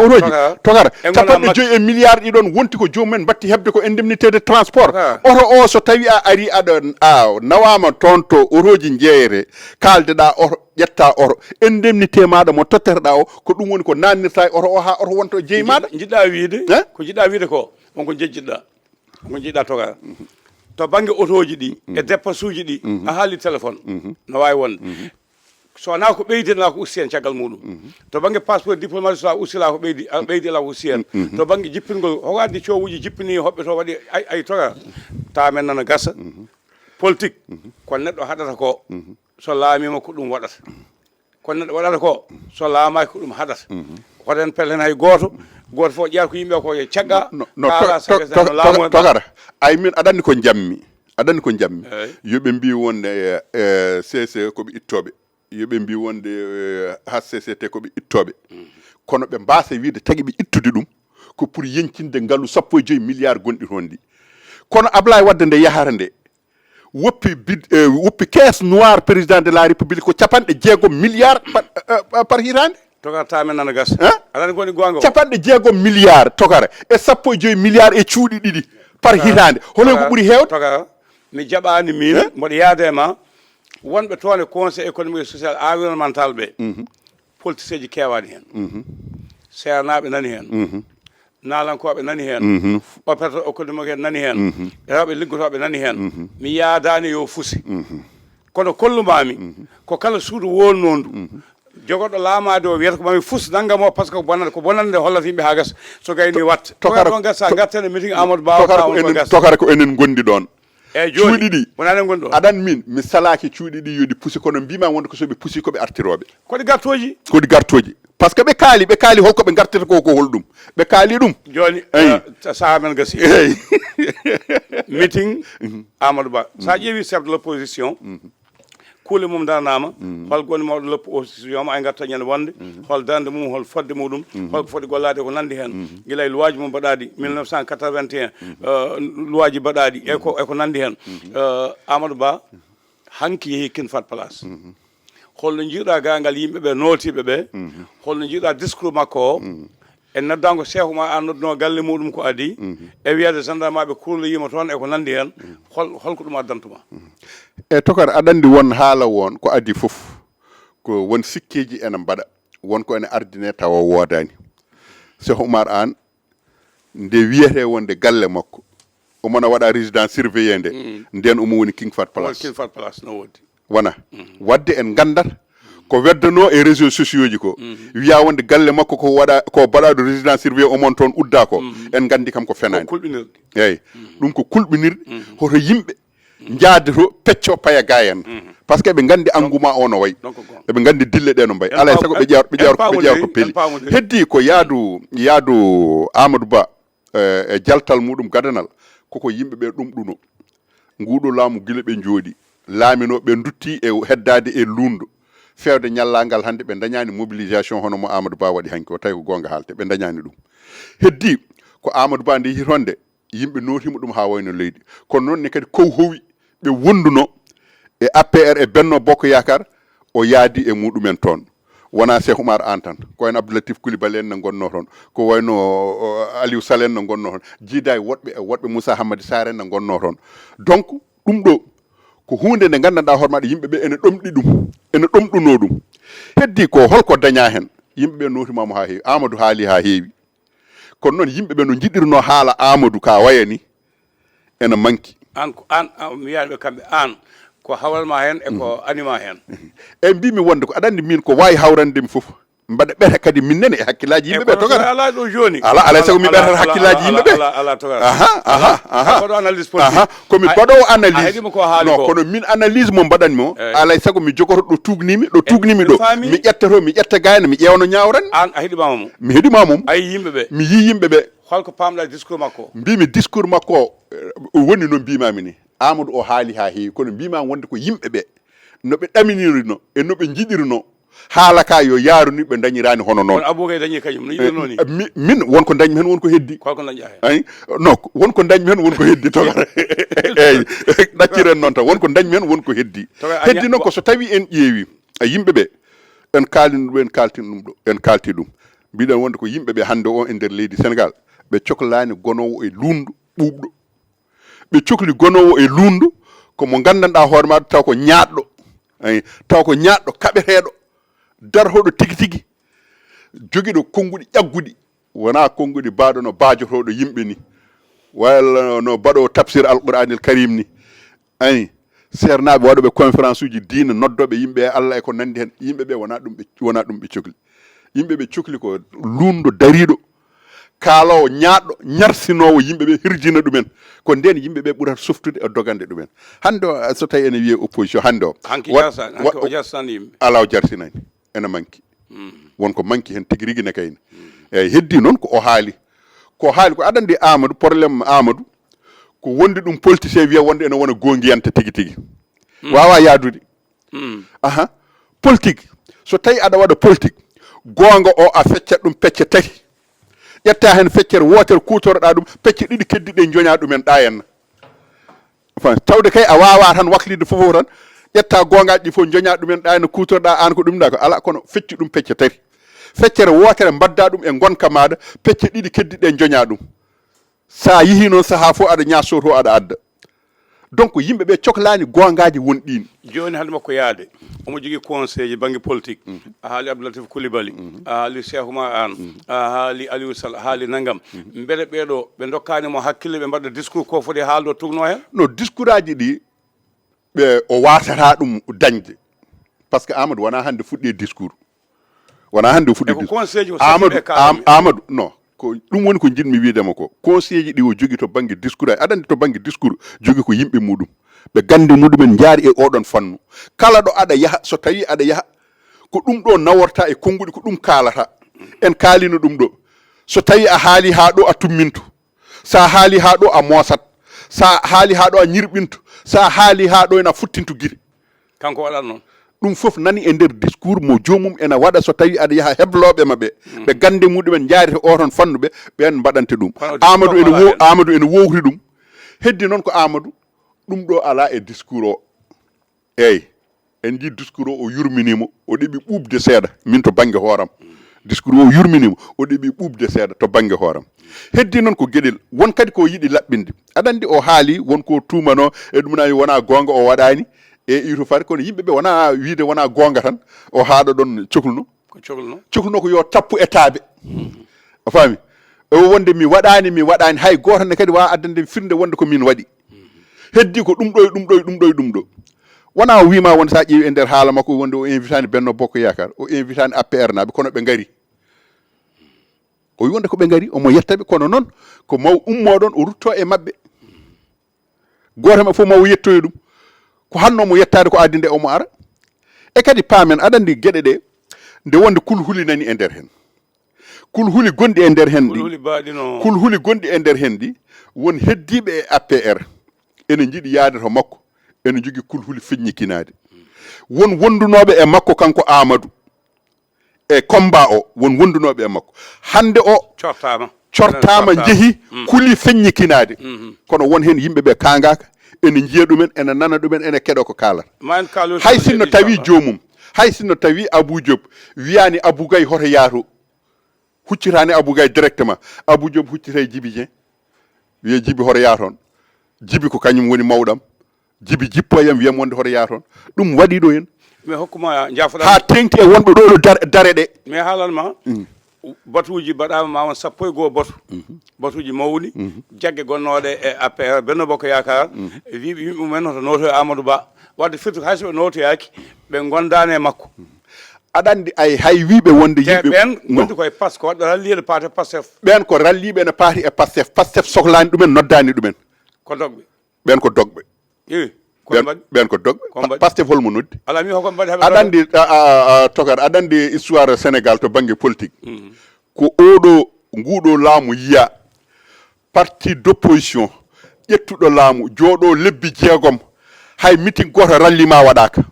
otoji tokara 5.1 milliard ɗiɗon wonti ko jomumen batti hebde ko indemnité de transport oto o so tawi a ari aɗa nawama toon to otoji jeeyete kaldeɗa oto ƴetta oto indemnité maɗa mo totteteɗa o ko ɗum woni ko nannirta e oto o ha oto wonto jeeyi maɗa jiɗɗa wiide ko jiɗɗa wiide ko wonko jejjiɗɗa tokara to banggue otoji ɗi e dépense uji ɗi a haali téléphone no wawi wonde so wona ko ɓeydina ko usti hen caggal muɗum to banggue passeport diplomatique so a ustila ko ɓeydi ala ko usti hen to banggue jippingol hoko addi coowuji jippini hoɓɓe to waɗi ay toga tawa men nana gasa politique ko neɗɗo haɗata ko so laamima ko ɗum waɗata ko neɗɗo waɗata ko so laamaki ko ɗum haɗata hoɗen pellen hay gooto fof ƴeewa ko yimɓe ko yo cagga togara ay min aɗanni ko jammi yoɓe mbi wonde cc koɓe ittoɓe yoɓe mbi wonde hcct koɓe ittoɓe kono ɓe mbasa wiide tagui ɓe ittude ɗum ko pour yencinde ngaalu 15 milliards gonɗi toon ɗi kono Ablaye Wade nde yahata nde woppi caisse noire président de la république ko 60 milliards par hitande togara tamen nana gas aɗani goni gonga 60 milliards togara e 15 milliards e cuuɗi ɗiɗi par hitande hono ko ɓuuri hewde togara mi jaɓani min mboɗo yaade e ma wonɓe toon e conseil économique et social environnemental ɓe politicien ji kewani hen sernaɓe nani hen nalankoɓe nani hen opérateur économique en nani hen rewɓe liggotoɓe nani hen mi yaadani yo fusi kono kollumami ko kala suudu wonnondu jogoɗo laamade o wiyata ko mami fus naggam o par ce que ko bonande hollata yimɓe ha gasa so gayni watta ɗon gasa gattene meeting Amadou Ba tokara ko enen gondi ɗon eyyi joni cuuɗi ɗi wonani gonɗi ɗon aɗan min mi salaki cuuɗi ɗi yodi pusi kono mbima wonde ko soɓe pusi koɓe artiroɓe koɗi gartoji par ce que ɓe kaali holko ɓe gartata ko holɗum ɓe kaali ɗum joni saha men gasi meeting Amadou Ba sa ƴeewi chef de l'opposition kuule mum darnama hol goni mawɗo l'opposition ma ay garta ñande wonde hol darde mum hol fodde muɗum holko foti gollade ko nandi hen guila e loi ji mum mbaɗaɗi 1981 loi ji mbaɗaɗi eko nandi hen Amadou Ba hanki yeehi kin fat place holno jiiɗa gangal yimɓeɓe nootiɓe ɓe holno jiiɗa discours makko o en noddango chef ma an nodduno galle muɗum ko adi e wiyade gendarme ɓe kurloyima toon eko nandi hen holko ɗum addantuma e tokar aɗa andi won haala won ko adi fof ko won sikkeji ene mbaɗa wonko ene ardine tawa woodani Cheikh Oumar Anne nde wiyete wonde galle makko omona waɗa résidence surveillé nde nden omo woni King Fahd Palace no wodi wona wadde en gandata ko weddano e réseaux sociaux ji ko wiya wonde galle makko ko baɗaɗo résidence surveillé omon toon udda ko en gandi kam ko fenani eyyi ɗum ko kulɓinirɗe hoto yimɓe jaade to pecco paya ga en par ce que ɓe gandi engouement o no wayi eɓe gandi dille ɗe no mbayi alay saago ɓe ƴewata ko peeli heddi ko yaadu Amadou Ba e jaltal muɗum gadanal koko yimɓeɓe ɗumɗuno nguɗo laamu guila ɓe jooɗi laamino ɓe dutti e heddade e lundo fewde ñallagal hande ɓe dañani mobilisation hono mo Amadou Ba waɗi hanki o tawi ko gonga haalte ɓe dañani ɗum heddi ko Amadou Ba nde hitonde yimɓe notima ɗum ha wayno leydi kono noon ne kadi kow howi ɓe wonduno e APR e Benno Bokk Yakar o yaadi e muɗumen toon wona Cheikh Oumar Anne tan ko wayno Abdoulatif Coulibaly en ne gonno toon ko wayno Aliou Sall en ne gonno toon jiida e woɗɓe Moussa Hamady Sarr en ne gonno toon donc ɗum ɗo ko hunde nde gandanɗa hoore maɗa yimɓeɓe ene ɗomɗi ɗum ene ɗomɗuno ɗum heddi ko holko daña hen yimɓeɓe notimamo ha heewi Amadou haali ha heewi kono noon yimɓeɓe no jiɗirno haala Amadou ka wayani ene manki an mi wiyaɓe kamɓe an ko hawranma hen eko anima hen e mbimi wonde ko aɗa andi min ko wawi hawrandemi foof mbaɗa ɓeta kadi min nene e hakkillaji yimɓeɓe togara ala ɗo joni ala alay saago mi ɓetata hakkillaji yimɓeɓe ala togara koɗo analyse politique komi baɗowo analyse heeɗima ko haali ko kono min analyse mo mbaɗanmi o alay saago mi jogoto ɗo tugnimi ɗo mi ƴetta mi ƴetta gayna mi ƴewno ñawranmi an a heeɗimama mum mi heeɗima mum ayi yimɓeɓe mi yi yimɓeɓe holko pamɗa discours makko mbimi discours makko o woni no mbimami ni Amadou o haali ha heewi kono mbimami wonde ko yimɓeɓe noɓe ɗaminirino e noɓe jiɗirno haala ka yo yaaruni ɓe dañirani hono noon Aboukay dañi kañum no yiɗirno ni min wonko dañmi hen wonko heddi kolko dañƴa hen ay non wonko dañmi hen wonko heddi togara eyyi ɗacciren noon tan wonko dañmi hen wonko heddi heddi noon ko so tawi en ƴeewi yimɓeɓe en kalino ɗum en kalti ɗum mbiɗen wonde ko yimɓeɓe hande o e nder leydi Sénégal ɓe cohlani gonowo e lundu ɓuuɓɗo ɓe cohli gonowo e lundu komo gandanɗa hoore maɗa taw ko ñaɗɗo ay taw ko ñaɗɗo kaɓeteɗo darhoɗo tigi tigi joguiɗo konnguɗi ƴagguɗi wona konnguɗi baɗo no bajotoɗo yimɓe ni walla no baɗo tafsir alqouranil karim ni ani sernaɓe waɗoɓe conférence uji diina noddoɓe yimɓe e Allah e ko nandi hen yimɓeɓe wona ɗum ɓe cohli yimɓeɓe cohli ko lundo dariɗo kaalowo ñaaɗo ñarsinowo yimɓeɓe hirjina ɗumen ko nden yimɓeɓe ɓurata softude e dogande ɗumen hande o so tawi ene wiye opposition hande o o jarsani yimɓe ala o jarsinani ene manki wonko manki hen tigui rigui ne kayni eyyi heddi noon ko haali ko aɗa andi Amadou probléme Amadou ko wondi ɗum politicien wiya wonde ene wona gonguiyanta tigui tigui wawa yaadude aha politique so tawi aɗa waɗa politique gonga o a feccat ɗum pecce tati ƴetta hen feccere wotere kutoroɗa ɗum pecce ɗiɗi keddiɗe joña ɗumen ɗa henna tawde kay a wawa tan waklide fofo tan ƴetta gongaji ɗi foof joña ɗumen ɗa henna kutoroɗa an ko ɗumɗa ko ala kono fecci ɗum pecce tati feccere wotere mbadda ɗum e gonka maɗa pecce ɗiɗi keddiɗe joña ɗum sa yeehi noon saaha fof aɗa ñasoto aɗa adda donc yimɓeɓe cohlani gongaji wonɗin joni hande makko yaade omo jogui conseil ji banggue politique a haali Abdoulatif Coulibaly a haali Cheikh Oumar Anne a haali Aliou Sall a haali naggam beele ɓeɗo ɓe dokkanimo hakkille ɓe mbaɗa discours ko foti haaldo tugno hen no discours aji ɗi ɓe o watata ɗum dañde par ce que Amadou wona hande fuɗɗi discours wona hande o fuɗɗi discours Amadou non ko ɗum woni ko jinmi wiidema ko conseil ji ɗi o jogui to banggue discours aji aɗa andi to banggue discours jogui ko yimɓe muɗum ɓe gande muɗumen jaari e oɗon fannu kala ɗo aɗa yaaha so tawi aɗa yaaha ko ɗum ɗo naworta e konnguɗi ko ɗum kaalata en kaalino ɗum ɗo so tawi a haali ha ɗo a tumminto sa haali ha ɗo a moosat sa haali ha ɗo a ñirɓinto sa haali ha ɗo ena futtinto guiri kanko waɗat noon ɗum fof nani e nder discours mo jomum ene waɗa so tawi aɗa yaaha hebloɓe maɓe ɓe gande muɗumen jaari to oton fannu ɓe ɓen mbaɗante ɗum Amadou ene wowri ɗum heddi noon ko Amadou ɗum ɗo ala e discours o eyyi en jii discours o yurminimo o ɗeɓi ɓuɓde seeɗa min to banggue hooram discours o yurminimo o ɗeɓi ɓuɓde seeɗa to banggue hooram heddi noon ko gueɗel won kadi ko yiiɗi laɓɓinde aɗa andi o haali wonko tumano e ɗum nani wona gonga o waɗani e iro fari kono yimɓeɓe wona wiide wona gonga tan o haaɗa ɗon cohluno ko yo tappu état a faami o wonde mi waɗani hay goto ne kadi wawa addande firnde wonde ko min waɗi heddi ko ɗum ɗo wona o wima wonde sa ƴeewi e nder haala makko wonde o invitani Benno Bokko Yakar o invitani APR naɓe kono ɓe gaari o wi wonde ko ɓe gaari omo yettaɓe kono noon ko maw ummoɗon o rutto e mabɓe goto ma fof mawo yettoyo ɗum ko hannomo yettade ko addi nde omo ara e kadi paamen aɗa andi gueɗe ɗe nde wonde kulhuli nani e nder hen kulhuli gonɗi e nder hen ɗi kulhuli gonɗi e nder hen ɗi won heddiɓe e APR ene jiiɗi yaade to makko ene jogui kulhuli feññikinade won wondunoɓe e makko kanko Amadou e combat o won wondunoɓe e makko hande o cortama jeehi kuli feññikinade kono won hen yimɓeɓe kangaka ene jiiya ɗumen ene nana ɗumen ene keɗo ko kaalata hay sinno tawi jomum hay sinno tawi Abou Diop wiyani Abou Gaye hoto yaato huccitani Abou Gaye directement Abou Diop huccita e Djiby Dieng wiye Djiby hoto yaaton Djiby ko kañum woni mawɗam Djiby jippoyam wiyam wonde hoto yaaton ɗum waɗiɗo hen mais hokkuma jafoɗa ha tengti e wonɓe ɗo ɗo dare ɗe mais haalanma batuji mbaɗama ma won sappo e goho batuji mawni jagge gonnoɗe e APR Benno Bokko Yakar wiɓe yimɓe mumen hoto noto e Amadou Ba wadde firti hay soɓe notoyaki ɓe gondani e makko aɗa andi hay wiɓe wonde yimɓe ɓen gondi koye pas ko waɗɗo ralliyeɗe paate Pastef ɓen ko ralliɓe ene paati e Pastef sohlani ɗumen noddani ɗumen ko dogɓe ɓen ko dogɓe ɓen ko dogɓe Pastef holmo noddi ala mi hoko mbaɗi aɗa andi Tokar aɗa andi histoire Sénégal to banggue politique ko oɗo nguɗo laamu yiya parti d'opposition ƴettuɗo laamu jooɗo lebbi jeegom hay meeting goto rallima waɗaka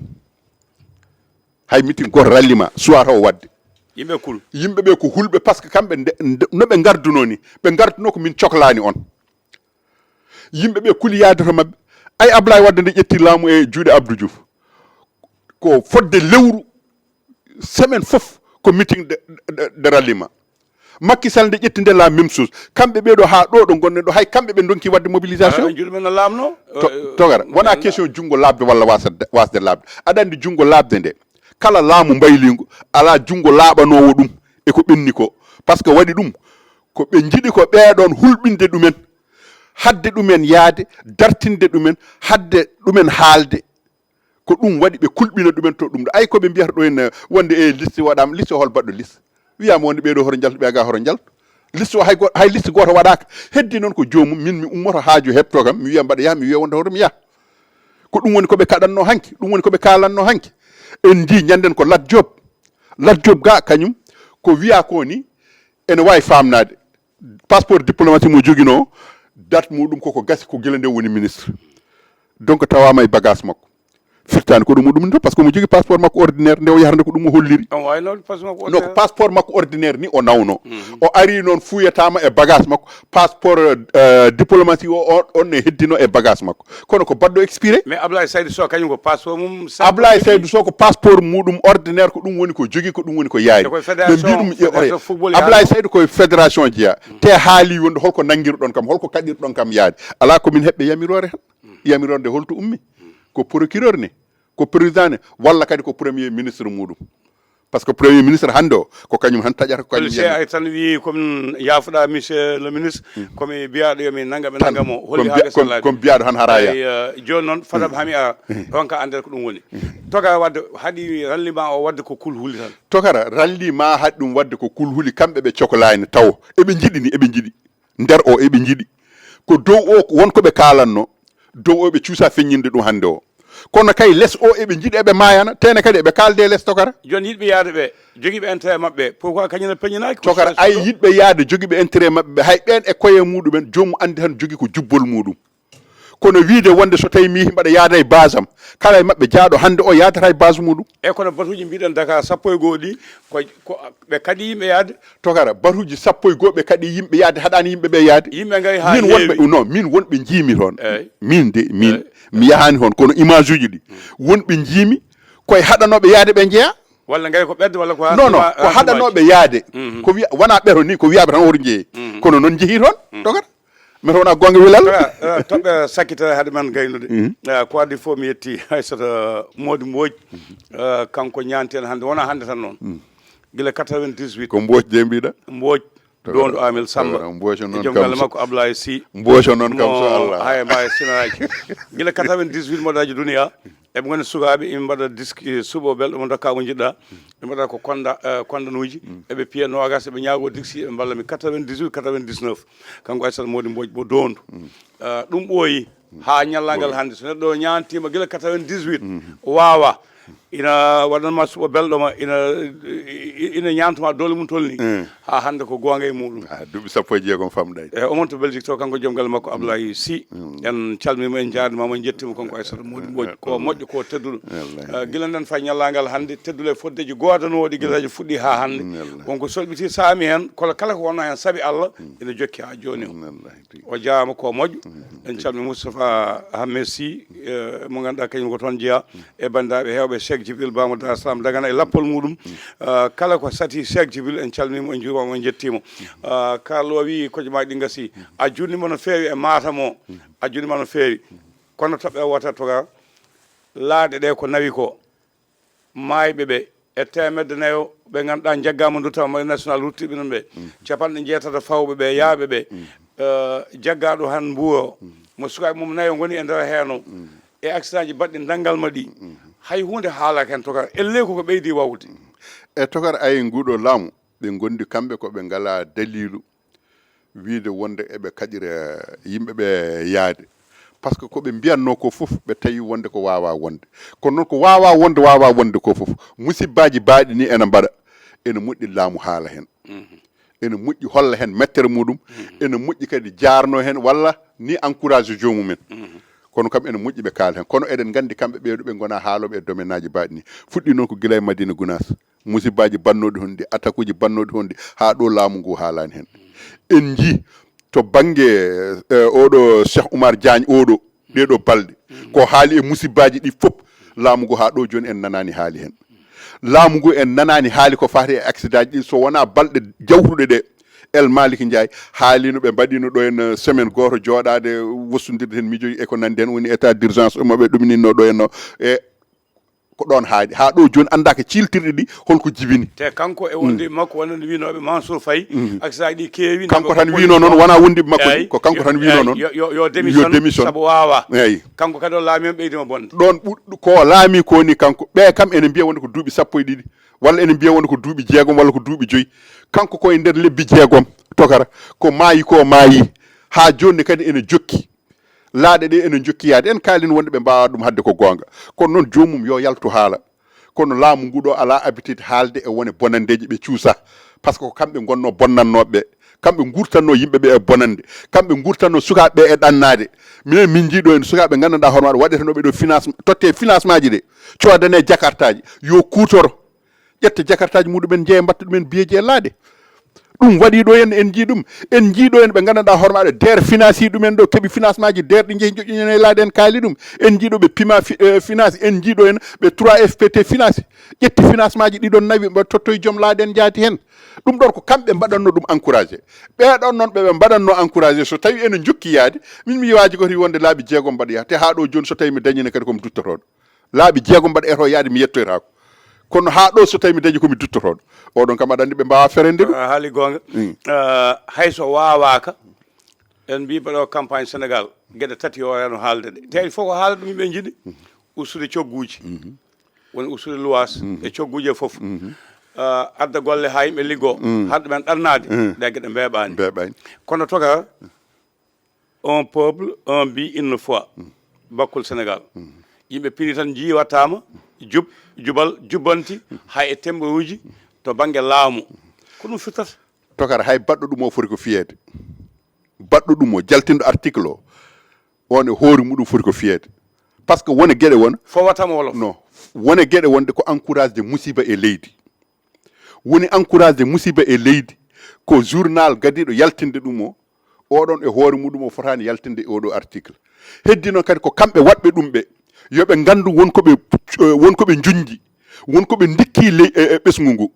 hay meeting goto rallima suwata o wadde yimɓeɓe ko hulɓe par ce que kamɓe noɓe garduno ni ɓe garduno ko min cohlani on yimɓeɓe kuuli yaade to mabɓe ay Ablaye Wade nde ƴetti laamu e juuɗe Abdou Diouf ko fodde lewru semaine fof ko meeting de rallima Macky Sall nde ƴetti nde la même chose kamɓe ɓeɗo ha ɗo ɗo gonɗen ɗo hay kamɓe ɓe donki wadde mobilisation togara wona question junggo labde walla wasde labde aɗa andi junggo labde nde kala laamu mbayligo ala junggo laaɓanowo ɗum eko ɓenni ko par ce que waɗi ɗum ko ɓe jiiɗi ko ɓeɗon hulɓinde ɗumen hadde ɗumen yaade dartinde ɗumen hadde ɗumen haalde ko ɗum waɗi ɓe kulɓina ɗumen to ɗum ɗo ay koɓe mbiyata ɗo henna wonde e liste waɗama liste hol baɗɗo liste wiyama wonde ɓeɗo hoto jaltu ɓe ga hoto jaltu liste o hay liste goto waɗaka heddi noon ko jomum min mi ummoto haaju heɓto kam mi wiya mbaɗa yaha mi wiya wonde hoto mi yaha ko ɗum woni koɓe kaɗanno hanki ɗum woni koɓe kalanno hanki en di ñanden ko Lat Diop ga kañum ko wiya ko ni ene wawi famnade passeport diplomatique mo joguino date muɗum koko gasi ko guila nde woni ministre donc tawama e bagage makko firtani ko ɗum ɗum to par ce que mo jogui passeport makko ordinaire nde o yahrande ko ɗum o holliri no ko passeport makko ordinaire ni o nawno o ari noon fuyatama e bagage makko passeport diplomatique o on ne heddino e bagage makko kono ko baɗɗo expiré mais Ablaye Saydou Sow kañum ko passeport mum Ablaye Saydou Sow ko passeport muɗum ordinaire ko ɗum woni ko jogui ko ɗum woni ko yaari ɓe mbiɗum Ablaye Saydou koye fédération jeeya te haali wonde holko nanguirɗon kam holko kaɗirɗon kam yaade ala komin heɓɓe yamirore hen yamirorde holto ummi ko procureur ne ko président ne walla kadi ko premier ministre muɗum par ce que premier ministre hande o ko kañum han taƴata ko kañum ay tan wi comme yafuɗa monsieur le ministre komi biyaɗo yomi nanggaɓe nanggamo holli haade sallaɓe comme biyaɗo han haraya joni noon fadam hami a on ka andere ko ɗum woni toga wadde haaɗi rallima o wadde ko kulhuli tan togara rallima haaɗi ɗum wadde ko kulhuli kamɓe ɓe cohlani taw eɓe jiiɗi nder o eɓe jiiɗi ko dow o wonkoɓe kalanno dow o ɓe cuusa feññinde ɗum hande o kono kay less o eɓe jiiɗi eɓe mayana tene kadi eɓe kalde less tokara joni yiɗɓe yaade ɓe joguiɓe intérêt mabɓe pourquoi kañum ne peñinaki tokara ay yiɗɓe yaade joguiɓe intérêt mabɓe hay ɓen e koye muɗumen jomum andi tan jogui ko jubbol muɗum kono wiide wonde so tawi mi mbaɗa yaada e base am kala e mabɓe jaaɗo hande o yadata e base muɗum e kono batuji mbiɗen Dakar 12 ɗi ko ɓe kadi yimɓe yaade tokara batuji 12 ɓe kadi yimɓe yaade haɗani yimɓeɓe yaade yimɓe gari ha min wonɓe non min wonɓe jiimi toon min de min mi yahani toon kono image uji ɗi wonɓe jiimi koye haɗanoɓe yaade ɓe jeeya walla gay ko ɓedde walla ko non ko haɗanoɓe yaade ko wiya wona ɓeto ni ko wiyaɓe tan woto jeeyi kono noon jeehi toon tokara mete wona gonga wilal toɓɓe sakkitere haade men gaynude ko adi fof mi yetti haysata Mody Mbodj kanko ñanten hande wona hande tan noon guila 98 ko Mbodj de mbiɗa Mbodj donɗo Amel Samba joom galle makko Ablaye Sy Mbodj noon kam so Allah hay mbawi sinaji guila 98 moɗaji duniya eɓe goni sukaɓe imi mbaɗa disque suuɓo belɗo mo dokka mo jiɗɗa ɓe mbaɗa ko kondanuji eɓe piya nogas eɓe ñaago dixi eɓe mballami 98 99 kanko Aissata Mody Mbodj mo dondu ɗum ɓooyi ha ñallangal hande so neɗɗo ñantima guila 98 wawa ina waɗanma suuɓo belɗoma ina ñantuma dole mum tolni ha hande ko gonga e muɗum duuɓi 16 famɗay o monto Belgique to kanko joom galle makko Ablaye Sy en calmima en jaadimama en jettima kanko Aissata Mody Mbodj ko moƴƴo ko tedduɗo guila nden fay ñallangal hande teddule foddeji godanoɗi guilaji fuɗɗi ha hande wonko solɓiti saami hen kono kala ko wonno hen saabi Allah ina jokki ha joni o jaama ko moƴƴo en calmi Moustapha Ahmed Sy mo ganduɗa kañum ko toon jeeya e bandaɓe hewɓe Cheikh Djibril Bamo Dar Salam Dagana e lappol muɗum kala ko sati Cheikh Djibril en calminimo en juurmamo en jettimo Carlo wi kojomaji ɗi gasi a jurnima no fewi e Matam o a jurnima no fewi kono toɓɓe wota toga laaɗe ɗe ko nawi ko mayɓe ɓe e temedde nayo ɓe ganduɗa jaggama duttama mari national ruttiɓe noon ɓe capanɗe jeetata fawɓe ɓe yaaɓe ɓe jaggaɗo han mbuyo mo sukaɓe mum nayo goni e nder heno e accident ji baɗɗi dangal ma ɗi hay hunde haalaka hen tokara elle koko ɓeydi wawde e tokara ayi nguɗo laamu ɓe gondi kamɓe koɓe ngala dalilu wiide wonde eɓe kaƴira yimɓeɓe yaade par ce que koɓe mbiyanno ko fof ɓe tawi wonde ko wawa wonde kono noon ko wawa wonde ko fof musibbaji baaɗi ni ene mbaɗa ene moƴƴi laamu haala hen ene moƴƴi holla hen mettere muɗum ene moƴƴi kadi jarno hen walla ni encourage jomumen kono kam ene moƴƴi ɓe kaala hen kono eɗen gandi kamɓe ɓeeɗo ɓe gona haaloɓe e domaine aji baaɗi ni fuɗɗi noon ko guila e Madina Gounass musibbaji bannoɗi hon ɗi attaque uji bannoɗi hon ɗi ha ɗo laamu ngu haalani hen en jii to banggue oɗo Cheikh Oumar Diagne oɗo ɗeɗo balɗe ko haali e musibbaji ɗi fof laamu ngu ha ɗo joni en nanani haali hen laamu ngu en nanani haali ko fati e accident ji ɗi so wona balɗe jawtuɗe ɗe El Malick Ndiaye haalino ɓe mbaɗino ɗo en semaine goto jooɗade wossodirde hen miijoji e ko nandi hen woni état d' urgence moɓe ɗuminino ɗo henno e ko ɗon haaɗi ha ɗo joni andaka ciltirɗe ɗi holko jibini te kanko e wonde makko wonande winoɓe Mansour Faye accident ɗi keewi kanko tan wino noon wona wondiɓe makko ko kanko tan wino noon yo démission saabu wawa eyyi kanko kadi o laami on ɓeydima bonde ɗon ko laami ko ni kanko ɓe kam ene mbiya wonde ko duuɓi 12 walla ene mbiya wonde ko duuɓi 6 walla ko duuɓi 5 kanko koye nder lebbi 6 tokara ko maayi ha joni kadi ene jokki laaɗe ɗe ene jokkiyade en kaalin wonde ɓe mbawa ɗum hadde ko gonga kono noon jomum yo yaltu haala kono laamu nguɗo ala habitude haalde e wone bonandeji ɓe cuusa par ce que ko kamɓe gonno bonnannoɓe kamɓe gurtanno yimɓeɓe e bonande kamɓe gurtanno sukaɓeɓe e ɗannade minen min jiiɗo en sukaɓe gandanɗa hoore maɗa waɗetenoɓe ɗo financement totte financement ji ɗe codane jakartaji yo kutoro ƴetta jakartaji muɗumen jeeya mbatta ɗumen biyeji e laade ɗum waɗi ɗo en jii ɗum en jiiɗo en ɓe gandanɗa hoore maɗa DER finance ɗumen ɗo keeɓi financement ji DER ɗi jeehi joƴƴinen e laade en kaali ɗum en jiiɗo ɓe pima finance en jiiɗo en ɓe 3FPT finance ƴetti financement ji ɗiɗon nawi ɓe tottoye joom laade en jaati hen ɗum ɗon ko kamɓe mbaɗanno ɗum encouragé ɓeɗon noon ɓeɓe mbaɗanno encouragé so tawi ene jokki yaade min mi waji goti wonde laabi jeegom mbaɗa yaha te ha ɗo joni so tawi mi dañine kadi komi duttotoɗo laabi jeegom mbaɗa eto yaade mi yettoytako kono ha ɗo so tawi mi dañi komi duttotoɗo oɗon kam aɗa andi ɓe mbawa ferende ɗum haali gonga hayso wawaka en mbiɓe ɗo campagne sénégal gueɗe tati yo reno haalde ɗe te fof ko haala ɗum yimɓe jiiɗi ustude cogguji woni ustude luwas e cogguji e foof adda golle ha yimɓe liggo haɗa men ɗannade ɗe gueɗe mbeɓani kono toga un peuple un but une foi bakkul sénégal yimɓe pini tan jiiwattama jubal jubbanti hay e temboruji to banggue laamu ko ɗum firtata tokara hay baɗɗo ɗum o foti ko fiyede baɗɗo ɗum o jaltindo article o on e hoore muɗum foti ko fiyede par ce que wone gueɗe won fowatama wolof non wone gueɗe wonde ko encourage de musiba e leydi woni encourage de musiba e leydi ko journal gadiɗo yaltinde ɗum o oɗon e hoore muɗum o fotani yaltinde e oɗo article heddi noon kadi ko kamɓe waɗɓe ɗum ɓe yoɓe gandu wonkoɓe junji wonkoɓe dikki e ɓesgu ngu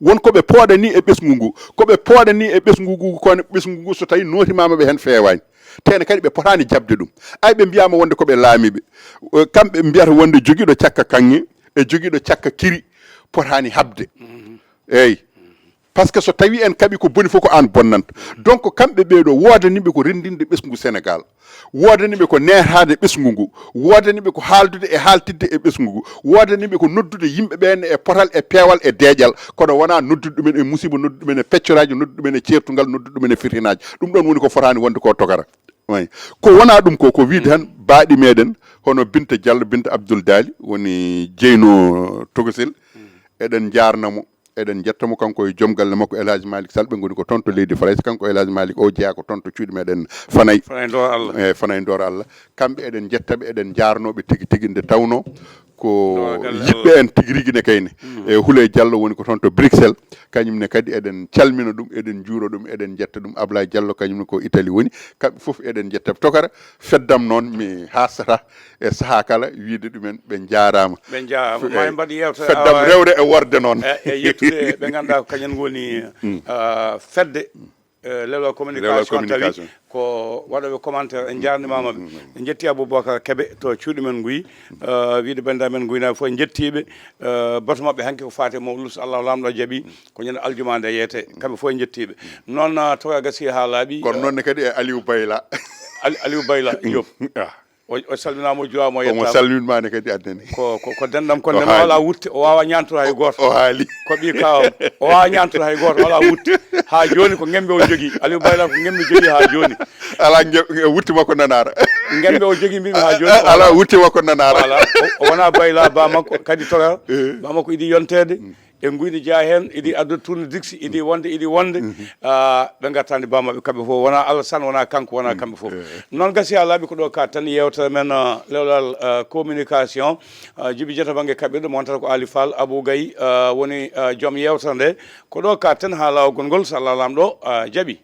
wonkoɓe pooɗani e ɓesgu ngu koɓe pooɗani e ɓesgu ngu kono ɓesgu ngu so tawi notimamaɓe hen fewani tene kadi ɓe potani jabde ɗum ay ɓe mbiyama wonde koɓe laamiɓe kamɓe mbiyata wonde joguiɗo cakka kanŋe e joguiɗo cakka kiri potani habde eyyi par ce que so tawi en kaaɓi ko boni fof ko an bonnanta donc kamɓe ɓeeɗo wodaniɓe ko rendinde ɓesgu sénégal wodaniɓe ko netade ɓesgu ngu wodaniɓe ko haaldude e haltidde e ɓesgu ngu wodaniɓe ko noddude yimɓe ɓenne e potal e peewal e deeƴal kono wona noddude ɗumen e musiba noddude ɗumen e peccoraji noddude ɗumen e ceertugal noddude ɗumen e firtinaji ɗum ɗon woni ko fotani wonde ko togara oui ko wona ɗum ko wiide tan baaɗi meɗen hono Binta Diallo Binta Abdoul Dali woni jeyno Togosel eɗen jarnamo eɗen jettamo kanko e joom galle makko El Hadji Malick Sall ɓe goni ko toon to leydi France kanko El Hadji Malick o jeeya ko toon to cuuɗi meɗen Fanayi Fanayi Ndor Allah kamɓe eɗen jettaɓe eɗen jarnoɓe tigui tigui nde tawno ko yiɓɓe en tigui rigui ne kayne e Houleye Diallo woni ko toon to Bruxelles kañumne kadi eɗen calmina ɗum eɗen juuro ɗum eɗen jetta ɗum Ablaye Diallo kañumne ko Italie woni kamɓe foof eɗen jettaɓe tokara feddam noon mi hastata e saaha kala wiide ɗumen ɓe jarama ma mbaɗi yewta feddam rewde e worde noon e yettude ɓe ganduɗa ko kañen goni fedde lewla communication tawi ko waɗoɓe commentaire en jarnimamaɓe en jetti Aboubacar Keɓe to cuuɗi men guyi wiide bandiraɓe men guynaɓe fof en jettiɓe bato mabɓe hanki ko fate mawlus Allah lamɗo jaaɓi ko ñande aljuma nde yeete kamɓe fof en jettiɓe noon toga gasi ha laaɓi kono noonne kadi e Aliou Bayla Aliou Bayla Diop o salminama o juwama o yettama omo salminmane kadi addani ko dendam ko nden wala wutte o wawa ñantude hay goto o haali ko ɓi kawam o wawa ñantude hay goto wala wutte ha joni ko gembe o jogui Aliou Bayla ko gembe jogui ha joni ala wutti makko nanara gembe o jogui mbimi ha joni ala wutti makko nanara voilà o wona Bayla ba makko kadi toga ba makko iɗi yontede e guyɗi jaa hen iɗi addude tourne dixi iɗi wonde ɓe gattani bamaɓe kamɓe fof wona Alassane wona kanko wona kamɓe fof noon gasi ha laaɓi ko ɗo ka tan yewtere men lewlal communication Djiby Diatta banggue kaɓirɗe mo wontata ko Ali Fall Abou Gaye woni joom yewtere nde ko ɗo ka tan ha lawol gongol so Allah lamɗo jaaɓi